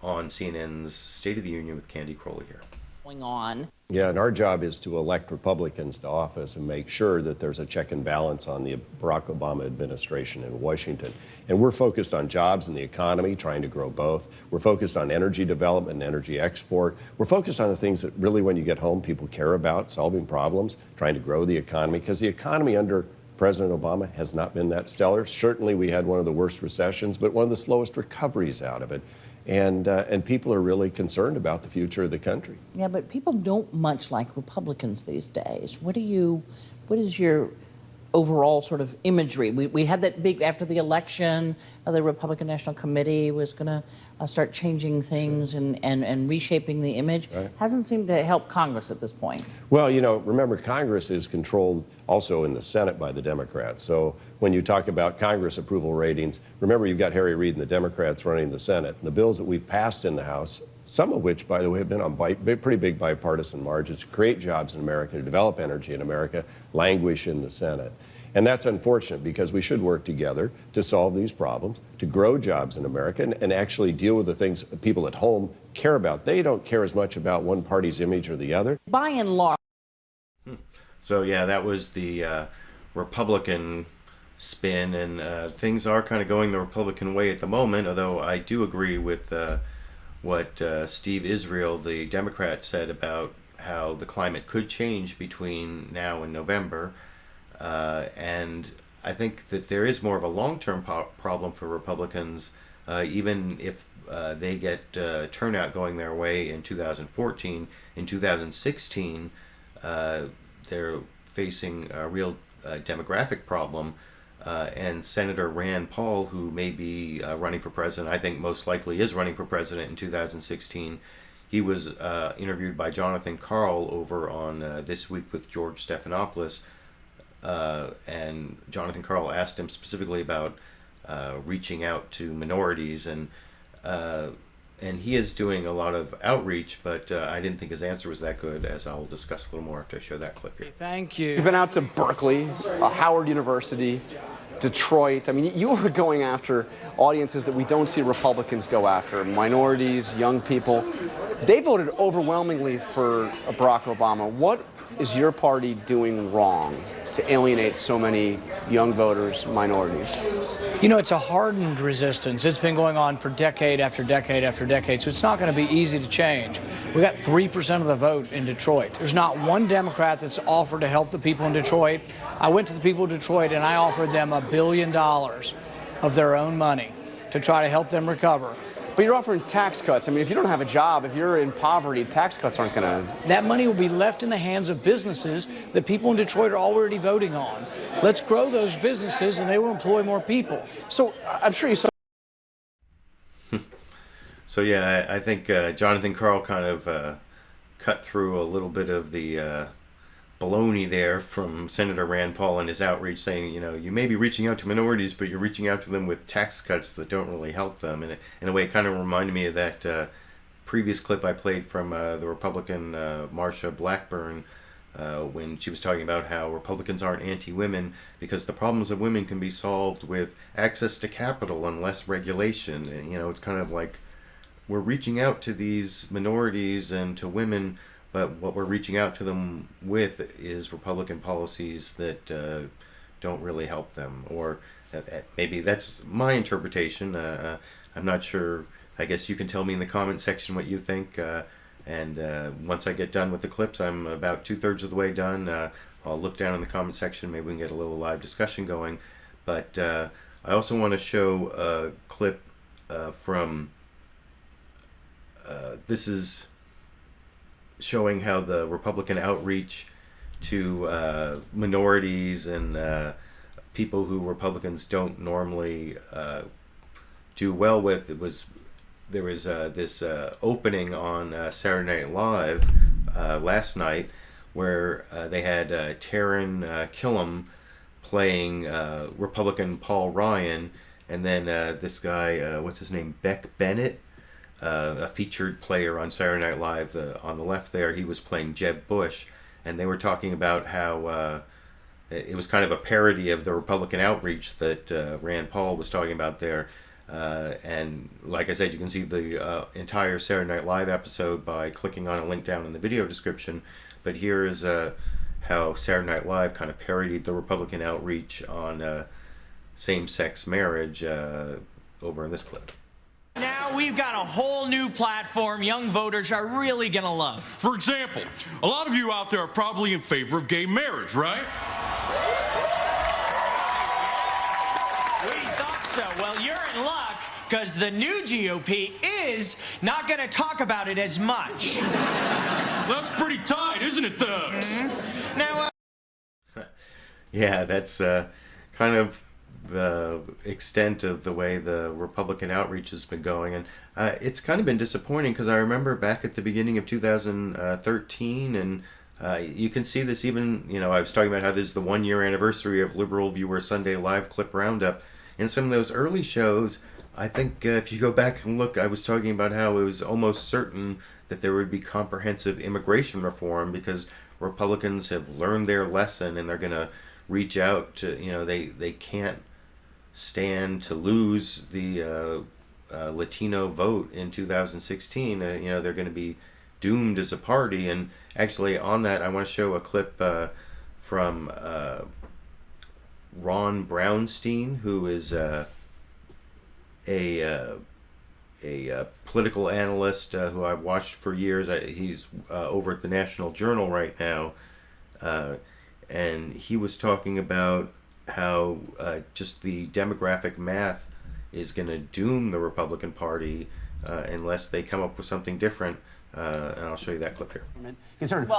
on CNN's State of the Union with Candy Crowley here. Going on. Yeah, and our job is to elect Republicans to office and make sure that there's a check and balance on the Barack Obama administration in Washington. And we're focused on jobs and the economy, trying to grow both. We're focused on energy development and energy export. We're focused on the things that really, when you get home, people care about, solving problems, trying to grow the economy, because the economy under President Obama has not been that stellar. Certainly, we had one of the worst recessions, but one of the slowest recoveries out of it. And people are really concerned about the future of the country. Yeah, but people don't much like Republicans these days. What is your overall sort of imagery? We had that big, after the election, the Republican National Committee was going to start changing things and reshaping the image. Right. Hasn't seemed to help Congress at this point. Well, you know, remember, Congress is controlled also in the Senate by the Democrats. So when you talk about Congress approval ratings, remember you've got Harry Reid and the Democrats running the Senate. And the bills that we've passed in the House, some of which, by the way, have been on pretty big bipartisan margins, to create jobs in America, to develop energy in America, languish in the Senate. And that's unfortunate, because we should work together to solve these problems, to grow jobs in America, and actually deal with the things that people at home care about. They don't care as much about one party's image or the other. By and large. So yeah, that was the Republican spin, and things are kind of going the Republican way at the moment, although I do agree with what Steve Israel, the Democrat, said about how the climate could change between now and November. And I think that there is more of a long-term problem for Republicans, even if they get turnout going their way in 2014. In 2016, they're facing a real demographic problem. And Senator Rand Paul, who may be running for president, I think most likely is running for president in 2016, he was interviewed by Jonathan Karl over on This Week with George Stephanopoulos. And Jonathan Karl asked him specifically about reaching out to minorities, and he is doing a lot of outreach, but I didn't think his answer was that good, as I'll discuss a little more after I show that clip here. Thank you. You've been out to Berkeley, Howard University, Detroit. I mean, you are going after audiences that we don't see Republicans go after, minorities, young people. They voted overwhelmingly for Barack Obama. What is your party doing wrong to alienate so many young voters, minorities? You know, it's a hardened resistance. It's been going on for decade after decade after decade, so it's not going to be easy to change. We got 3% of the vote in Detroit. There's not one Democrat that's offered to help the people in Detroit. I went to the people of Detroit and I offered them $1 billion of their own money to try to help them recover. But you're offering tax cuts. I mean, if you don't have a job, if you're in poverty, tax cuts aren't going to... That money will be left in the hands of businesses that people in Detroit are already voting on. Let's grow those businesses and they will employ more people. So I'm sure you saw... So yeah, I think Jonathan Karl kind of cut through a little bit of the baloney there from Senator Rand Paul and his outreach, saying, you know, you may be reaching out to minorities, but you're reaching out to them with tax cuts that don't really help them. And in a way, it kind of reminded me of that previous clip I played from the Republican Marsha Blackburn when she was talking about how Republicans aren't anti-women because the problems of women can be solved with access to capital and less regulation. And, you know, it's kind of like we're reaching out to these minorities and to women, but what we're reaching out to them with is Republican policies that don't really help them. Or maybe that's my interpretation. I'm not sure. I guess you can tell me in the comment section what you think. And once I get done with the clips, I'm about 2/3 of the way done. I'll look down in the comment section. Maybe we can get a little live discussion going. But I also want to show a clip from... this is showing how the Republican outreach to minorities and people who Republicans don't normally do well with. There was this opening on Saturday Night Live last night where they had Taran Killam playing Republican Paul Ryan, And then this guy, what's his name, Beck, Bennett, a featured player on Saturday Night Live. On the left there, he was playing Jeb Bush, and they were talking about how it was kind of a parody of the Republican outreach that Rand Paul was talking about there. And like I said, you can see the entire Saturday Night Live episode by clicking on a link down in the video description. But here is how Saturday Night Live kind of parodied the Republican outreach on same-sex marriage over in this clip. Now we've got a whole new platform young voters are really going to love. For example, a lot of you out there are probably in favor of gay marriage, right? We thought so. Well, you're in luck, because the new GOP is not going to talk about it as much. That's pretty tight, isn't it, Thugs? Mm-hmm. Now, yeah, that's kind of the extent of the way the Republican outreach has been going. And it's kind of been disappointing, because I remember back at the beginning of 2013, and you can see this even, I was talking about how this is the 1-year anniversary of LiberalViewer Sunday Live Clip Roundup. In some of those early shows, I think if you go back and look, I was talking about how it was almost certain that there would be comprehensive immigration reform, because Republicans have learned their lesson and they're going to reach out to, they can't stand to lose the Latino vote in 2016. They're going to be doomed as a party. And actually on that, I want to show a clip from Ron Brownstein, who is a political analyst who I've watched for years. He's over at the National Journal right now, and he was talking about how just the demographic math is going to doom the Republican Party unless they come up with something different. And I'll show you that clip here.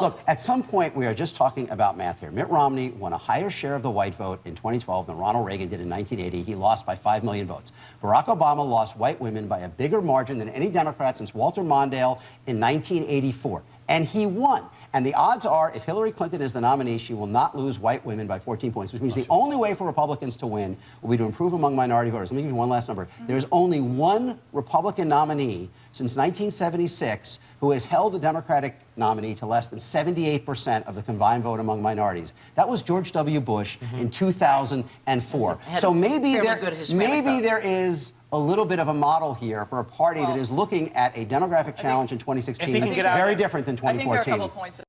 Look, at some point, we are just talking about math here. Mitt Romney won a higher share of the white vote in 2012 than Ronald Reagan did in 1980. He lost by 5 million votes. Barack Obama lost white women by a bigger margin than any Democrat since Walter Mondale in 1984. And he won. And the odds are, if Hillary Clinton is the nominee, she will not lose white women by 14 points, which means the only way for Republicans to win will be to improve among minority voters. Let me give you one last number. There's only one Republican nominee since 1976 who has held the Democratic nominee to less than 78% of the combined vote among minorities. That was George W. Bush in 2004. So maybe there is a little bit of a model here for a party that is looking at a demographic challenge in 2016 very different than 2014. I think there are a couple of points.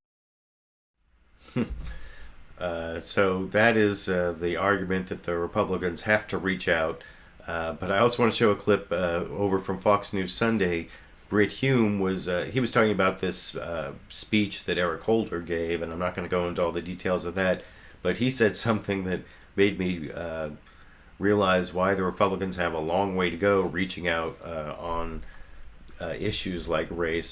So that is the argument that the Republicans have to reach out. But I also want to show a clip over from Fox News Sunday. Brit Hume was he was talking about this speech that Eric Holder gave, and I'm not going to go into all the details of that, but he said something that made me realize why the Republicans have a long way to go reaching out on issues like race,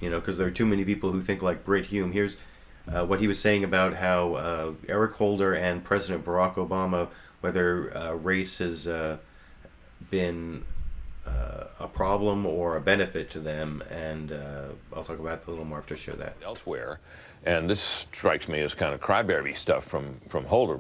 because there are too many people who think like Brit Hume. Here's what he was saying about how Eric Holder and President Barack Obama, whether race has been a problem or a benefit to them, and I'll talk about that a little more after I show that. Elsewhere, and this strikes me as kind of crybaby stuff from Holder.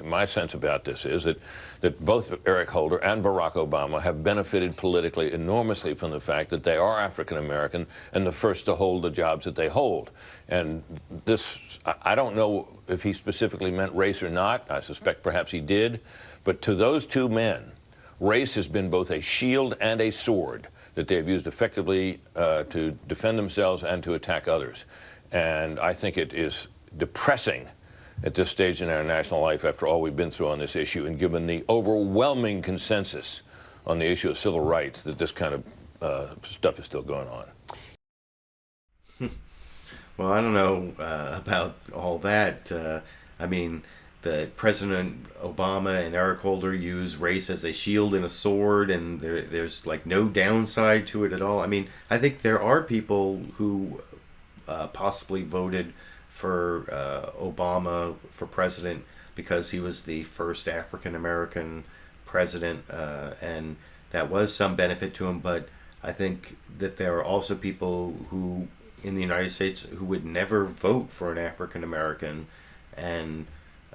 My sense about this is that both Eric Holder and Barack Obama have benefited politically enormously from the fact that they are African American and the first to hold the jobs that they hold. And this, I don't know if he specifically meant race or not. I suspect perhaps he did. But to those two men, race has been both a shield and a sword that they've used effectively to defend themselves and to attack others. And I think it is depressing at this stage in our national life, after all we've been through on this issue, and given the overwhelming consensus on the issue of civil rights, that this kind of stuff is still going on. Well, I don't know about all that. I mean, that President Obama and Eric Holder use race as a shield and a sword, and there's like no downside to it at all. I mean, I think there are people who possibly voted for Obama for president because he was the first African American president, and that was some benefit to him. But I think that there are also people who in the United States who would never vote for an African American, and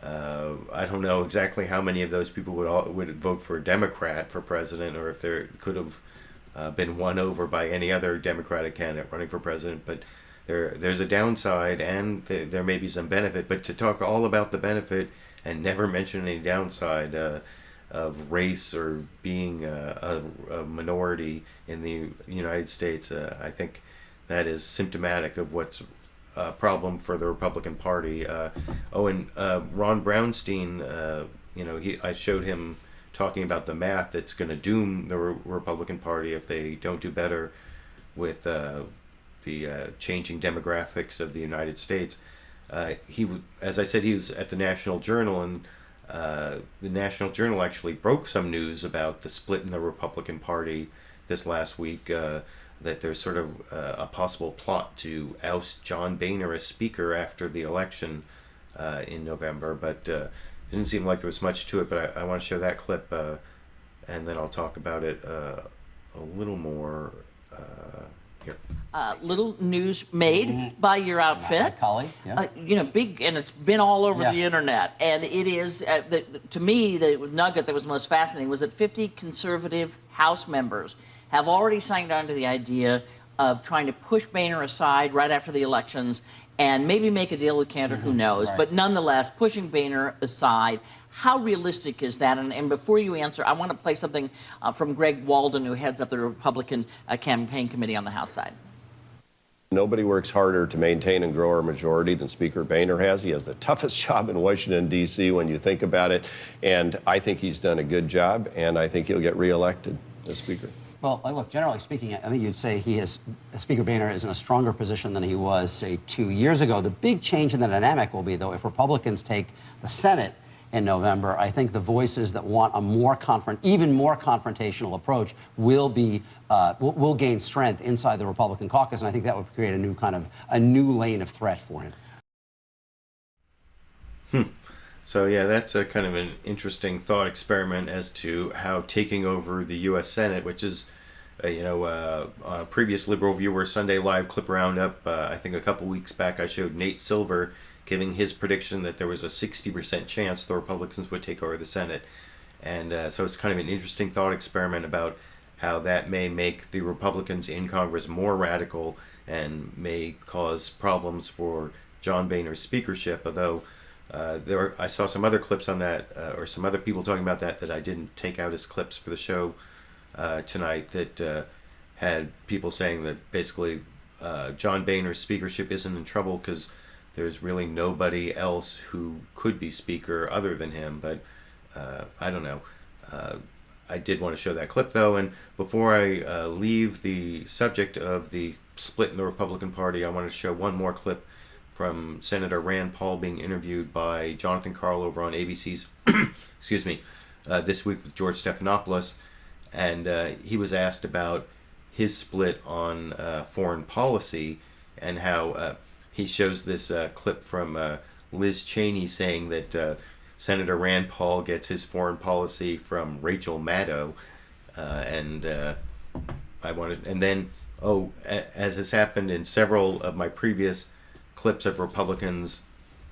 I don't know exactly how many of those people would vote for a Democrat for president, or if there could have been won over by any other Democratic candidate running for president. But there's a downside, and there may be some benefit. But to talk all about the benefit and never mention any downside of race or being a minority in the United States, I think that is symptomatic of what's a problem for the Republican Party. And Ron Brownstein, I showed him talking about the math that's going to doom the Republican Party if they don't do better with the changing demographics of the United States. As I said, he was at the National Journal, and the National Journal actually broke some news about the split in the Republican Party this last week, that there's sort of a possible plot to oust John Boehner as Speaker after the election in November, but it didn't seem like there was much to it. But I want to show that clip, and then I'll talk about it a little more here. Little news made by your outfit. Collie, yeah. Big, and it's been all over Yeah. the internet. And it is, to me, the nugget that was most fascinating was that 50 conservative House members have already signed on to the idea of trying to push Boehner aside right after the elections and maybe make a deal with Cantor, who knows. Right. But nonetheless, pushing Boehner aside. How realistic is that? And before you answer, I want to play something from Greg Walden, who heads up the Republican campaign committee on the House side. Nobody works harder to maintain and grow our majority than Speaker Boehner has. He has the toughest job in Washington, D.C. when you think about it. And I think he's done a good job, and I think he'll get reelected as Speaker. Well, look, generally speaking, I think you'd say Speaker Boehner is in a stronger position than he was, say, 2 years ago. The big change in the dynamic will be, though, if Republicans take the Senate in November, I think the voices that want a even more confrontational approach will gain strength inside the Republican caucus, and I think that would create a new lane of threat for him. So yeah, that's a kind of an interesting thought experiment as to how taking over the U.S. Senate, which is, a previous Liberal Viewer Sunday Live clip roundup. I think a couple weeks back I showed Nate Silver giving his prediction that there was a 60% chance the Republicans would take over the Senate. And so it's kind of an interesting thought experiment about how that may make the Republicans in Congress more radical and may cause problems for John Boehner's speakership, although I saw some other clips on that, or some other people talking about that I didn't take out as clips for the show tonight, that had people saying that basically John Boehner's speakership isn't in trouble because there's really nobody else who could be Speaker other than him. But I don't know. I did want to show that clip, though. And before I leave the subject of the split in the Republican Party, I want to show one more clip from Senator Rand Paul being interviewed by Jonathan Karl over on ABC's This Week with George Stephanopoulos. And he was asked about his split on foreign policy, and how he shows this clip from Liz Cheney saying that Senator Rand Paul gets his foreign policy from Rachel Maddow. As has happened in several of my previous clips of Republicans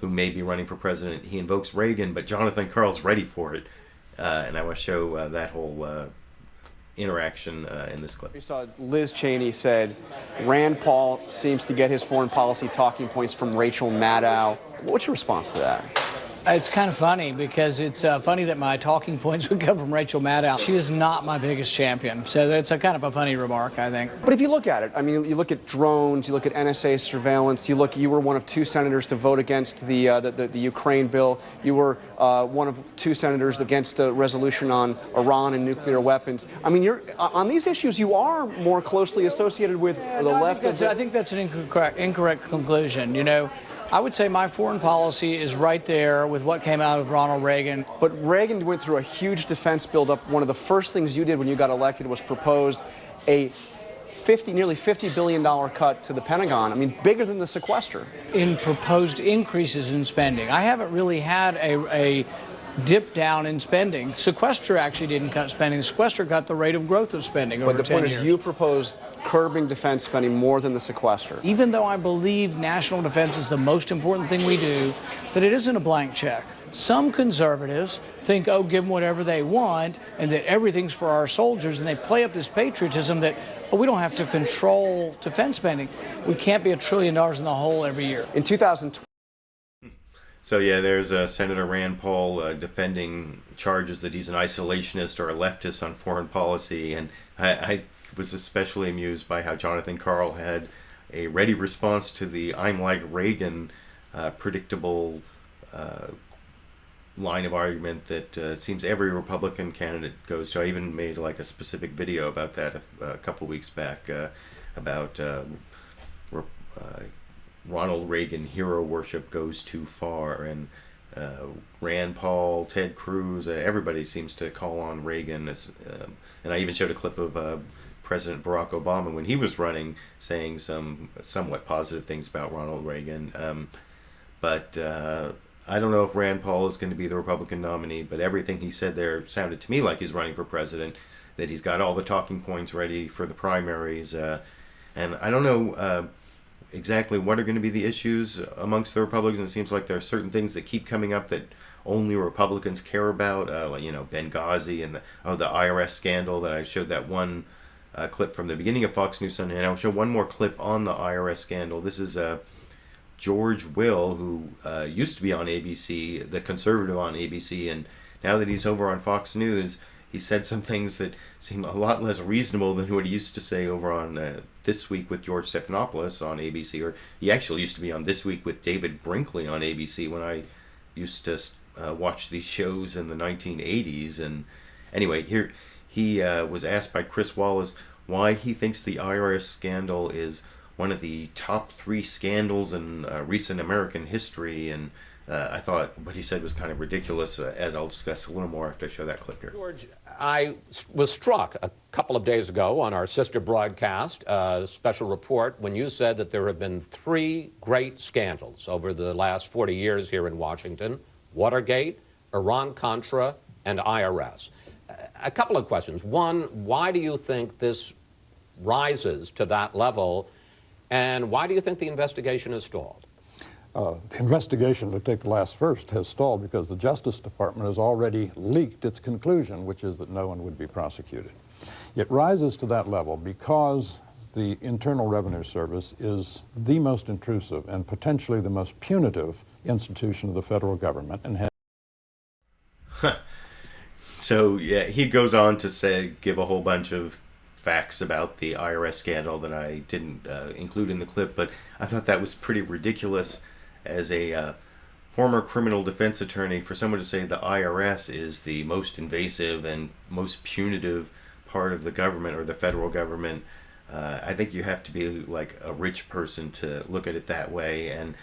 who may be running for president, he invokes Reagan, but Jonathan Karl's ready for it. And I want to show that whole interaction in this clip. We saw Liz Cheney said Rand Paul seems to get his foreign policy talking points from Rachel Maddow. What's your response to that? It's kind of funny because it's funny that my talking points would come from Rachel Maddow. She is not my biggest champion, so it's a kind of a funny remark, I think. But if you look at it, I mean, you look at drones, you look at NSA surveillance, you were one of 2 senators to vote against the Ukraine bill. You were one of 2 senators against a resolution on Iran and nuclear weapons. I mean, on these issues, you are more closely associated with the left. I think that's an incorrect conclusion. I would say my foreign policy is right there with what came out of Ronald Reagan. But Reagan went through a huge defense buildup. One of the first things you did when you got elected was propose a nearly $50 billion cut to the Pentagon. I mean, bigger than the sequester. In proposed increases in spending. I haven't really had a dip down in spending. Sequester actually didn't cut spending. Sequester cut the rate of growth of spending over 10 years. But the point is, you proposed curbing defense spending more than the sequester. Even though I believe national defense is the most important thing we do, that it isn't a blank check. Some conservatives think, oh, give them whatever they want, and that everything's for our soldiers, and they play up this patriotism that, oh, we don't have to control defense spending. We can't be $1 trillion in the hole every year. In 2020. So yeah, there's Senator Rand Paul defending charges that he's an isolationist or a leftist on foreign policy, and I was especially amused by how Jonathan Karl had a ready response to the "I'm like Reagan" predictable line of argument that seems every Republican candidate goes to. I even made like a specific video about that a couple weeks back about Ronald Reagan hero worship goes too far, and Rand Paul, Ted Cruz, everybody seems to call on Reagan. And I even showed a clip of President Barack Obama when he was running, saying some somewhat positive things about Ronald Reagan. But I don't know if Rand Paul is going to be the Republican nominee, but everything he said there sounded to me like he's running for president, that he's got all the talking points ready for the primaries. And I don't know exactly what are going to be the issues amongst the Republicans. It seems like there are certain things that keep coming up that only Republicans care about, like, you know, Benghazi and the IRS scandal that I showed that one clip from the beginning of Fox News Sunday, and I'll show one more clip on the IRS scandal. This is George Will, who used to be on ABC, the conservative on ABC, and now that he's over on Fox News, he said some things that seem a lot less reasonable than what he used to say over on This Week with George Stephanopoulos on ABC, or he actually used to be on This Week with David Brinkley on ABC when I used to watch these shows in the 1980s. And anyway, here he was asked by Chris Wallace why he thinks the IRS scandal is one of the top 3 scandals in recent American history, and I thought what he said was kind of ridiculous, as I'll discuss a little more after I show that clip here. George, I was struck a couple of days ago on our sister broadcast, special report, when you said that there have been 3 great scandals over the last 40 years here in Washington: Watergate, Iran-Contra, and IRS. A couple of questions. One, why do you think this rises to that level? And why do you think the investigation has stalled? The investigation, to take the last first, has stalled because the Justice Department has already leaked its conclusion, which is that no one would be prosecuted. It rises to that level because the Internal Revenue Service is the most intrusive and potentially the most punitive institution of the federal government, and has So yeah, he goes on to give a whole bunch of facts about the IRS scandal that I didn't include in the clip, but I thought that was pretty ridiculous as a former criminal defense attorney for someone to say the IRS is the most invasive and most punitive part of the government or the federal government. I think you have to be like a rich person to look at it that way. And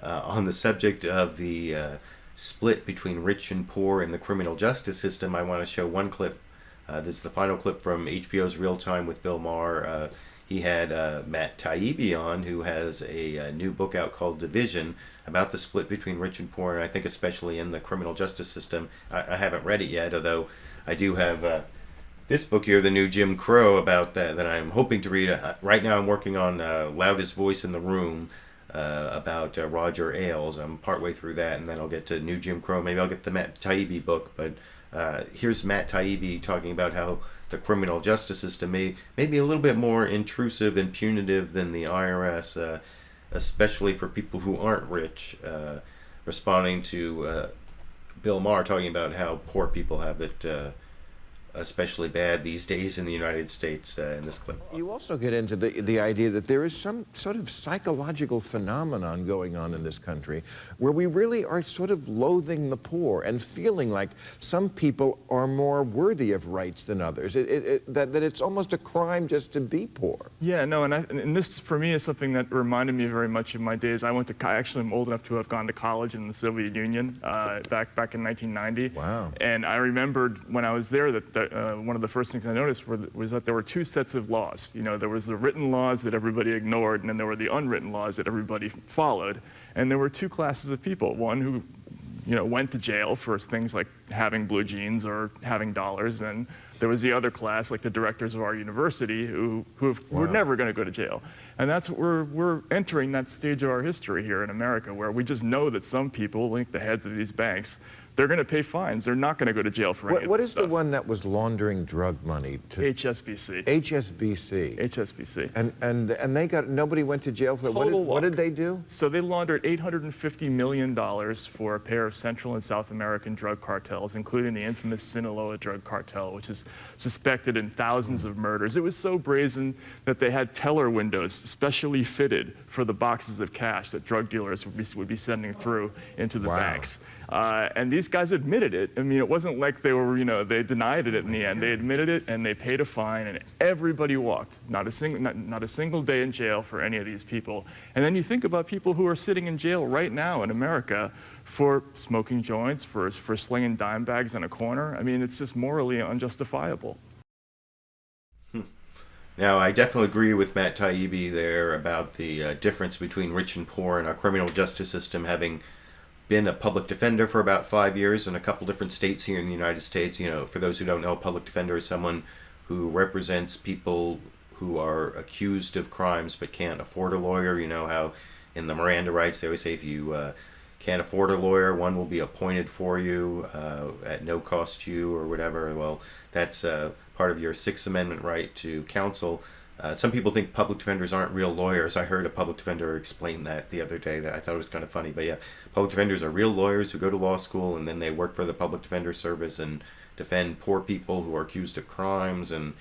on the subject of the split between rich and poor in the criminal justice system, I want to show one clip. This is the final clip from HBO's Real Time with Bill Maher. He had Matt Taibbi on, who has a new book out called Division, about the split between rich and poor, and I think especially in the criminal justice system. I haven't read it yet, although I do have this book here, The New Jim Crow, about that I'm hoping to read. Right now I'm working on Loudest Voice in the Room, about Roger Ailes. I'm partway through that, and then I'll get to New Jim Crow. Maybe I'll get the Matt Taibbi book, but here's Matt Taibbi talking about how the criminal justice system may be a little bit more intrusive and punitive than the IRS, especially for people who aren't rich, responding to Bill Maher talking about how poor people have it especially bad these days in the United States in this clip. You also get into the idea that there is some sort of psychological phenomenon going on in this country where we really are sort of loathing the poor and feeling like some people are more worthy of rights than others, that it's almost a crime just to be poor. Yeah, no, and this for me is something that reminded me very much of my days. I actually am old enough to have gone to college in the Soviet Union back in 1990. Wow. And I remembered when I was there that one of the first things I noticed was that there were 2 sets of laws. You know, there was the written laws that everybody ignored, and then there were the unwritten laws that everybody followed. And there were 2 classes of people: one who went to jail for things like having blue jeans or having dollars, and there was the other class, like the directors of our university, who were never going to go to jail. And that's what we're entering that stage of our history here in America, where we just know that some people, like the heads of these banks, they're going to pay fines. They're not going to go to jail for any of What this is stuff. the one that was laundering drug money to HSBC. HSBC. HSBC. And they got, nobody went to jail for it. What did they do? So they laundered $850 million for a pair of Central and South American drug cartels, including the infamous Sinaloa drug cartel, which is suspected in thousands of murders. It was so brazen that they had teller windows specially fitted for the boxes of cash that drug dealers would be sending through into the banks. And these guys admitted it. I mean, it wasn't like they were, they denied it in the end. They admitted it, and they paid a fine, and everybody walked. Not a single day in jail for any of these people. And then you think about people who are sitting in jail right now in America for smoking joints, for slinging dime bags on a corner. I mean, it's just morally unjustifiable. Now, I definitely agree with Matt Taibbi there about the difference between rich and poor in our criminal justice system, having been a public defender for about 5 years in a couple different states here in the United States. For those who don't know, a public defender is someone who represents people who are accused of crimes but can't afford a lawyer. You know how in the Miranda rights they always say if you can't afford a lawyer, one will be appointed for you at no cost to you or whatever. Well, that's part of your Sixth Amendment right to counsel. Some people think public defenders aren't real lawyers. I heard a public defender explain that the other day. That I thought it was kind of funny. But yeah, public defenders are real lawyers who go to law school and then they work for the Public Defender Service and defend poor people who are accused of crimes. And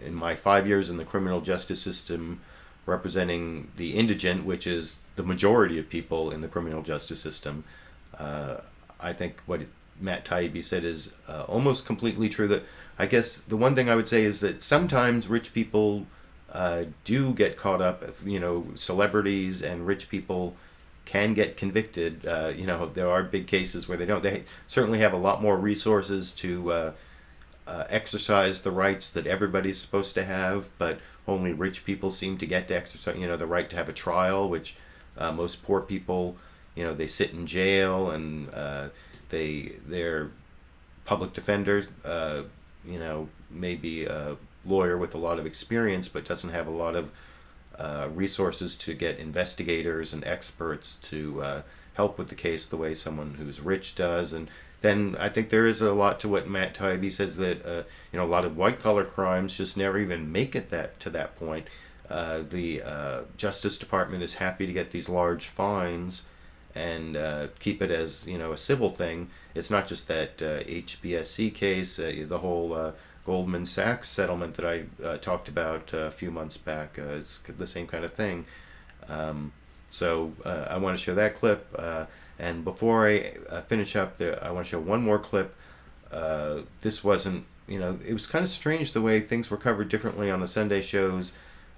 in my 5 years in the criminal justice system, representing the indigent, which is the majority of people in the criminal justice system, I think what Matt Taibbi said is almost completely true. That I guess the one thing I would say is that sometimes rich people do get caught up. Celebrities and rich people can get convicted. There are big cases where they don't. They certainly have a lot more resources to exercise the rights that everybody's supposed to have, but only rich people seem to get to exercise, the right to have a trial, which most poor people, they sit in jail and they're public defenders, maybe a lawyer with a lot of experience, but doesn't have a lot of resources to get investigators and experts to help with the case the way someone who's rich does. And then I think there is a lot to what Matt Taibbi says that a lot of white-collar crimes just never even make it to that point. The Justice Department is happy to get these large fines and keep it as a civil thing. It's not just that HBSC case, the whole Goldman Sachs settlement that I talked about a few months back. It's the same kind of thing. So I want to show that clip. And before I finish up, I want to show one more clip. This wasn't, it was kind of strange the way things were covered differently on the Sunday shows.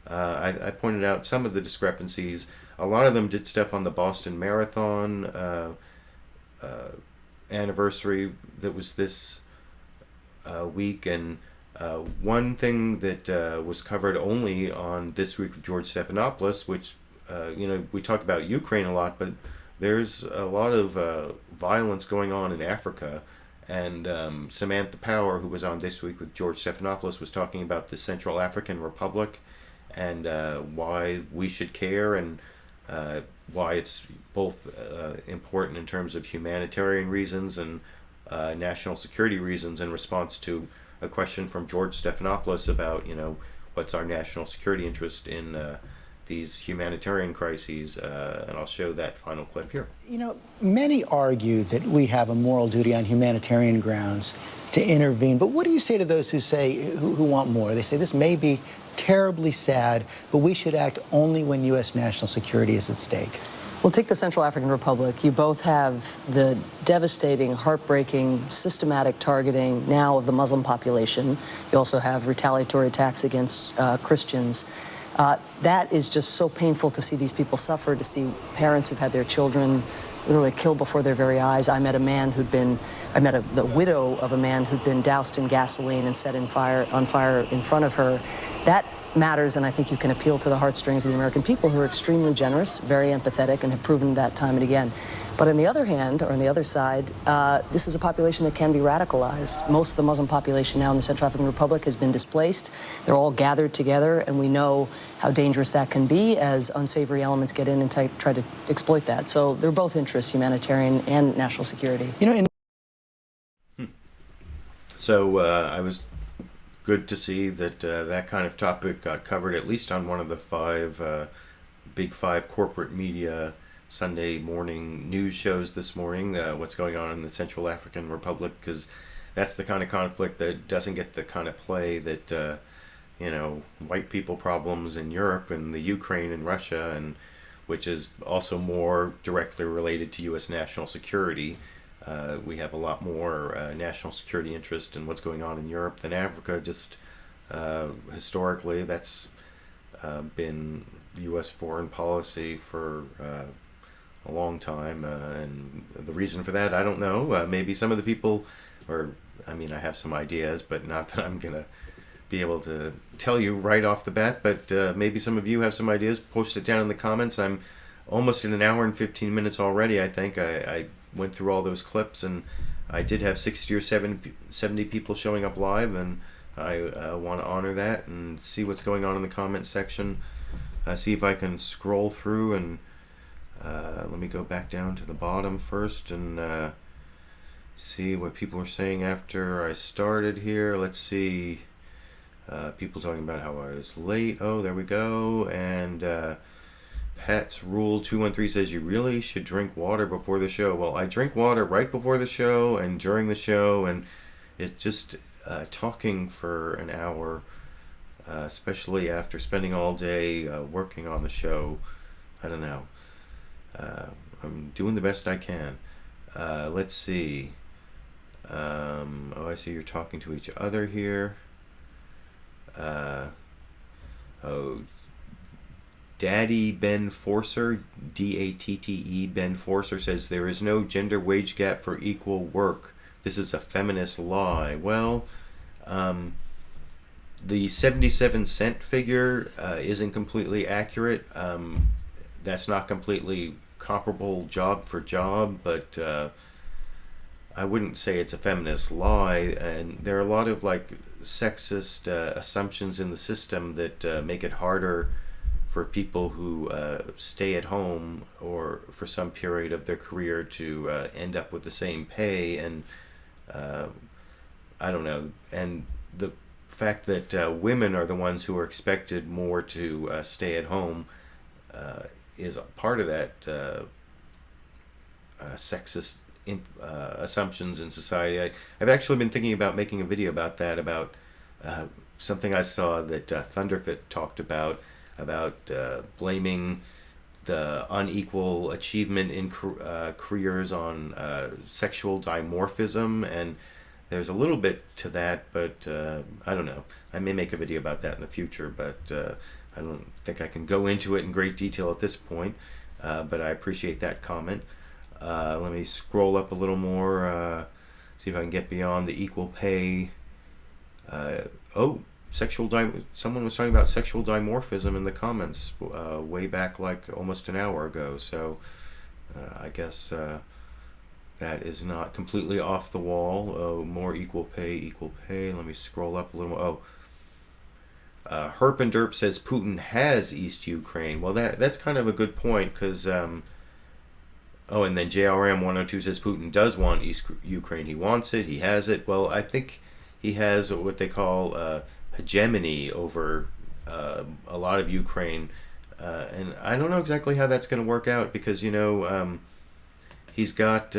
I pointed out some of the discrepancies. A lot of them did stuff on the Boston Marathon anniversary that was this week, and one thing that was covered only on This Week with George Stephanopoulos, which we talk about Ukraine a lot, but there's a lot of violence going on in Africa, and Samantha Power, who was on This Week with George Stephanopoulos, was talking about the Central African Republic and why we should care, and why it's both important in terms of humanitarian reasons and national security reasons, in response to a question from George Stephanopoulos about, what's our national security interest in these humanitarian crises, and I'll show that final clip here. Many argue that we have a moral duty on humanitarian grounds to intervene, but what do you say to those who say, who want more? They say this may be terribly sad, but we should act only when U.S. national security is at stake. Well, take the Central African Republic. You both have the devastating, heartbreaking, systematic targeting now of the Muslim population. You also have retaliatory attacks against Christians. That is just so painful to see these people suffer, to see parents who've had their children literally killed before their very eyes. I met the widow of a man who'd been doused in gasoline and set on fire in front of her. That matters, and I think you can appeal to the heartstrings of the American people, who are extremely generous, very empathetic, and have proven that time and again. But on the other hand, or on the other side, this is a population that can be radicalized. Most of the Muslim population now in the Central African Republic has been displaced. They're all gathered together, and we know how dangerous that can be as unsavory elements get in and try to exploit that. So they're both interests, humanitarian and national security. You know, So I was good to see that that kind of topic got covered at least on one of the big five corporate media Sunday morning news shows this morning, what's going on in the Central African Republic, because that's the kind of conflict that doesn't get the kind of play that, white people problems in Europe and the Ukraine and Russia, and which is also more directly related to U.S. national security. We have a lot more national security interest in what's going on in Europe than Africa. Just historically, that's been U.S. foreign policy for a long time, and the reason for that, I don't know. Maybe some of the people, I have some ideas, but not that I'm gonna be able to tell you right off the bat, but maybe some of you have some ideas. Post it down in the comments. I'm almost in an hour and 15 minutes already. I think I went through all those clips, and I did have 60 or 70 people showing up live, and I want to honor that and see what's going on in the comment section. See if I can scroll through, and let me go back down to the bottom first and see what people are saying after I started here. Let's see. People talking about how I was late. Oh, there we go. And Pat's Rule 213 says you really should drink water before the show. Well, I drink water right before the show and during the show, and it just talking for an hour, especially after spending all day working on the show. I don't know. I'm doing the best I can. Let's see. I see you're talking to each other here. Daddy Ben Forcer, D-A-T-T-E Ben Forcer says there is no gender wage gap for equal work. This is a feminist lie. Well, the 77-cent figure isn't completely accurate. That's not completely comparable job for job, but I wouldn't say it's a feminist lie. And there are a lot of sexist assumptions in the system that make it harder for people who stay at home or for some period of their career to end up with the same pay. And I don't know. And the fact that women are the ones who are expected more to stay at home is part of that sexist assumptions in society. I've actually been thinking about making a video about that, about something I saw that Thunderfit talked about blaming the unequal achievement in careers on sexual dimorphism, and there's a little bit to that, but I don't know. I may make a video about that in the future, but I don't think I can go into it in great detail at this point, but I appreciate that comment. Let me scroll up a little more, see if I can get beyond the equal pay. Someone was talking about sexual dimorphism in the comments way back almost an hour ago, so I guess that is not completely off the wall. More equal pay. Let me scroll up a little more. Herp and Derp says Putin has East Ukraine. Well, that's kind of a good point, because and then JRM 102 says Putin does want East Ukraine. He wants it. He has it. Well, I think he has what they call hegemony over a lot of Ukraine, and I don't know exactly how that's going to work out, because he's got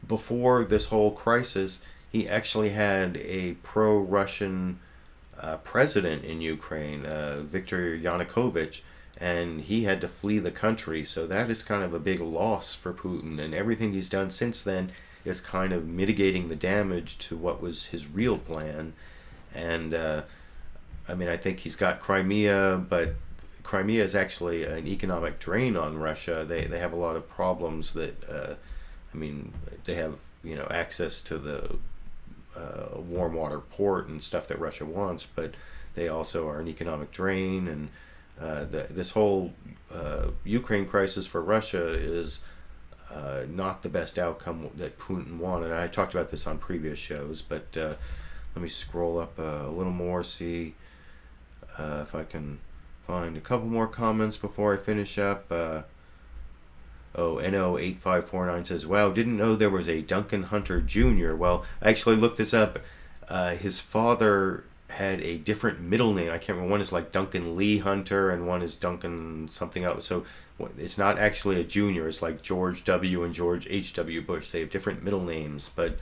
before this whole crisis, he actually had a pro-Russian president in Ukraine, Viktor Yanukovych, and he had to flee the country. So that is kind of a big loss for Putin, and everything he's done since then is kind of mitigating the damage to what was his real plan. And I think he's got Crimea, but Crimea is actually an economic drain on Russia. They have a lot of problems that they have access to the warm water port and stuff that Russia wants, but they also are an economic drain, and this whole Ukraine crisis for Russia is not the best outcome that Putin wanted. I talked about this on previous shows, but let me scroll up a little more, see if I can find a couple more comments before I finish up. NO8549 says, wow, didn't know there was a Duncan Hunter Jr. Well, I actually looked this up. His father had a different middle name. I can't remember. One is like Duncan Lee Hunter and one is Duncan something else. So it's not actually a junior. It's like George W. and George H.W. Bush. They have different middle names, but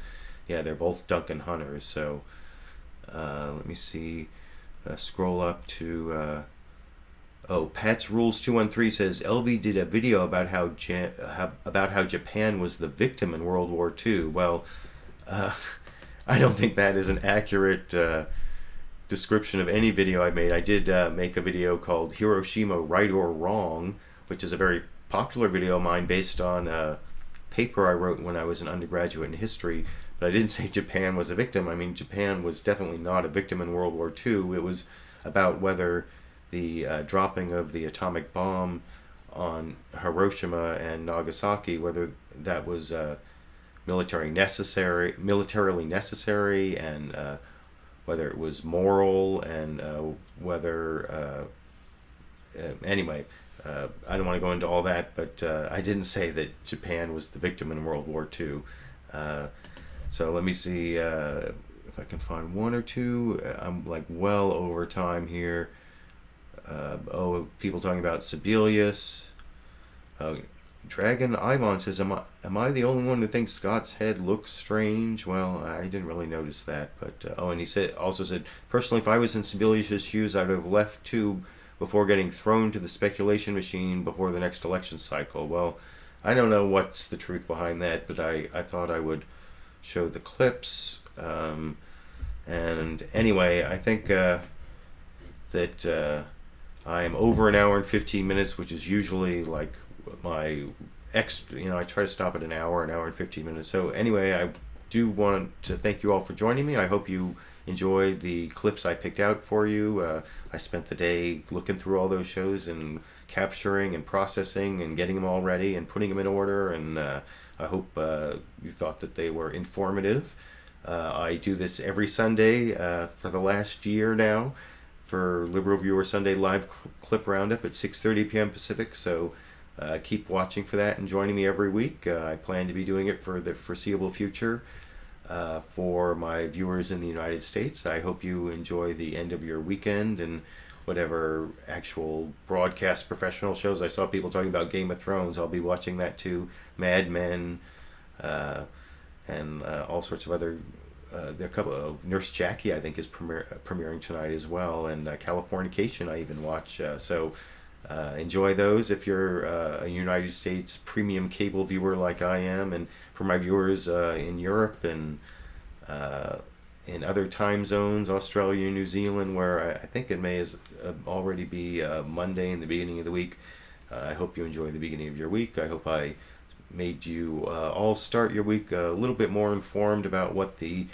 yeah, they're both Duncan Hunters. So let me see. Scroll up to... Pat's Rules 213 says LV did a video about how Japan was the victim in World War II. Well, I don't think that is an accurate description of any video I made. I did make a video called Hiroshima Right or Wrong, which is a very popular video of mine based on a paper I wrote when I was an undergraduate in history. But I didn't say Japan was a victim. I mean, Japan was definitely not a victim in World War II. It was about whether the dropping of the atomic bomb on Hiroshima and Nagasaki, whether that was militarily necessary, and whether it was moral, and whether anyway, I don't want to go into all that, but I didn't say that Japan was the victim in World War II. So let me see if I can find one or two. I'm like well over time here. People talking about Sebelius. Dragon Ivan says, am I the only one who thinks Scott's head looks strange? Well, I didn't really notice that, but and he also said, personally, if I was in Sebelius' shoes, I would have left too before getting thrown to the speculation machine before the next election cycle. Well, I don't know what's the truth behind that, but I thought I would show the clips. And anyway, I think that I am over an hour and 15 minutes, which is usually like my I try to stop at an hour and 15 minutes. So anyway, I do want to thank you all for joining me. I hope you enjoyed the clips I picked out for you. I spent the day looking through all those shows and capturing and processing and getting them all ready and putting them in order. And I hope you thought that they were informative. I do this every Sunday for the last year now, for LiberalViewer Sunday Live Clip Roundup at 6:30 p.m. Pacific, so keep watching for that and joining me every week. I plan to be doing it for the foreseeable future for my viewers in the United States. I hope you enjoy the end of your weekend and whatever actual broadcast professional shows. I saw people talking about Game of Thrones. I'll be watching that too. Mad Men, and all sorts of other... there are a couple of Nurse Jackie, I think, is premiering tonight as well, and Californication I even watch. So enjoy those if you're a United States premium cable viewer like I am, and for my viewers in Europe and in other time zones, Australia, New Zealand, where I think it may already be Monday in the beginning of the week. I hope you enjoy the beginning of your week. I hope I made you all start your week a little bit more informed about what the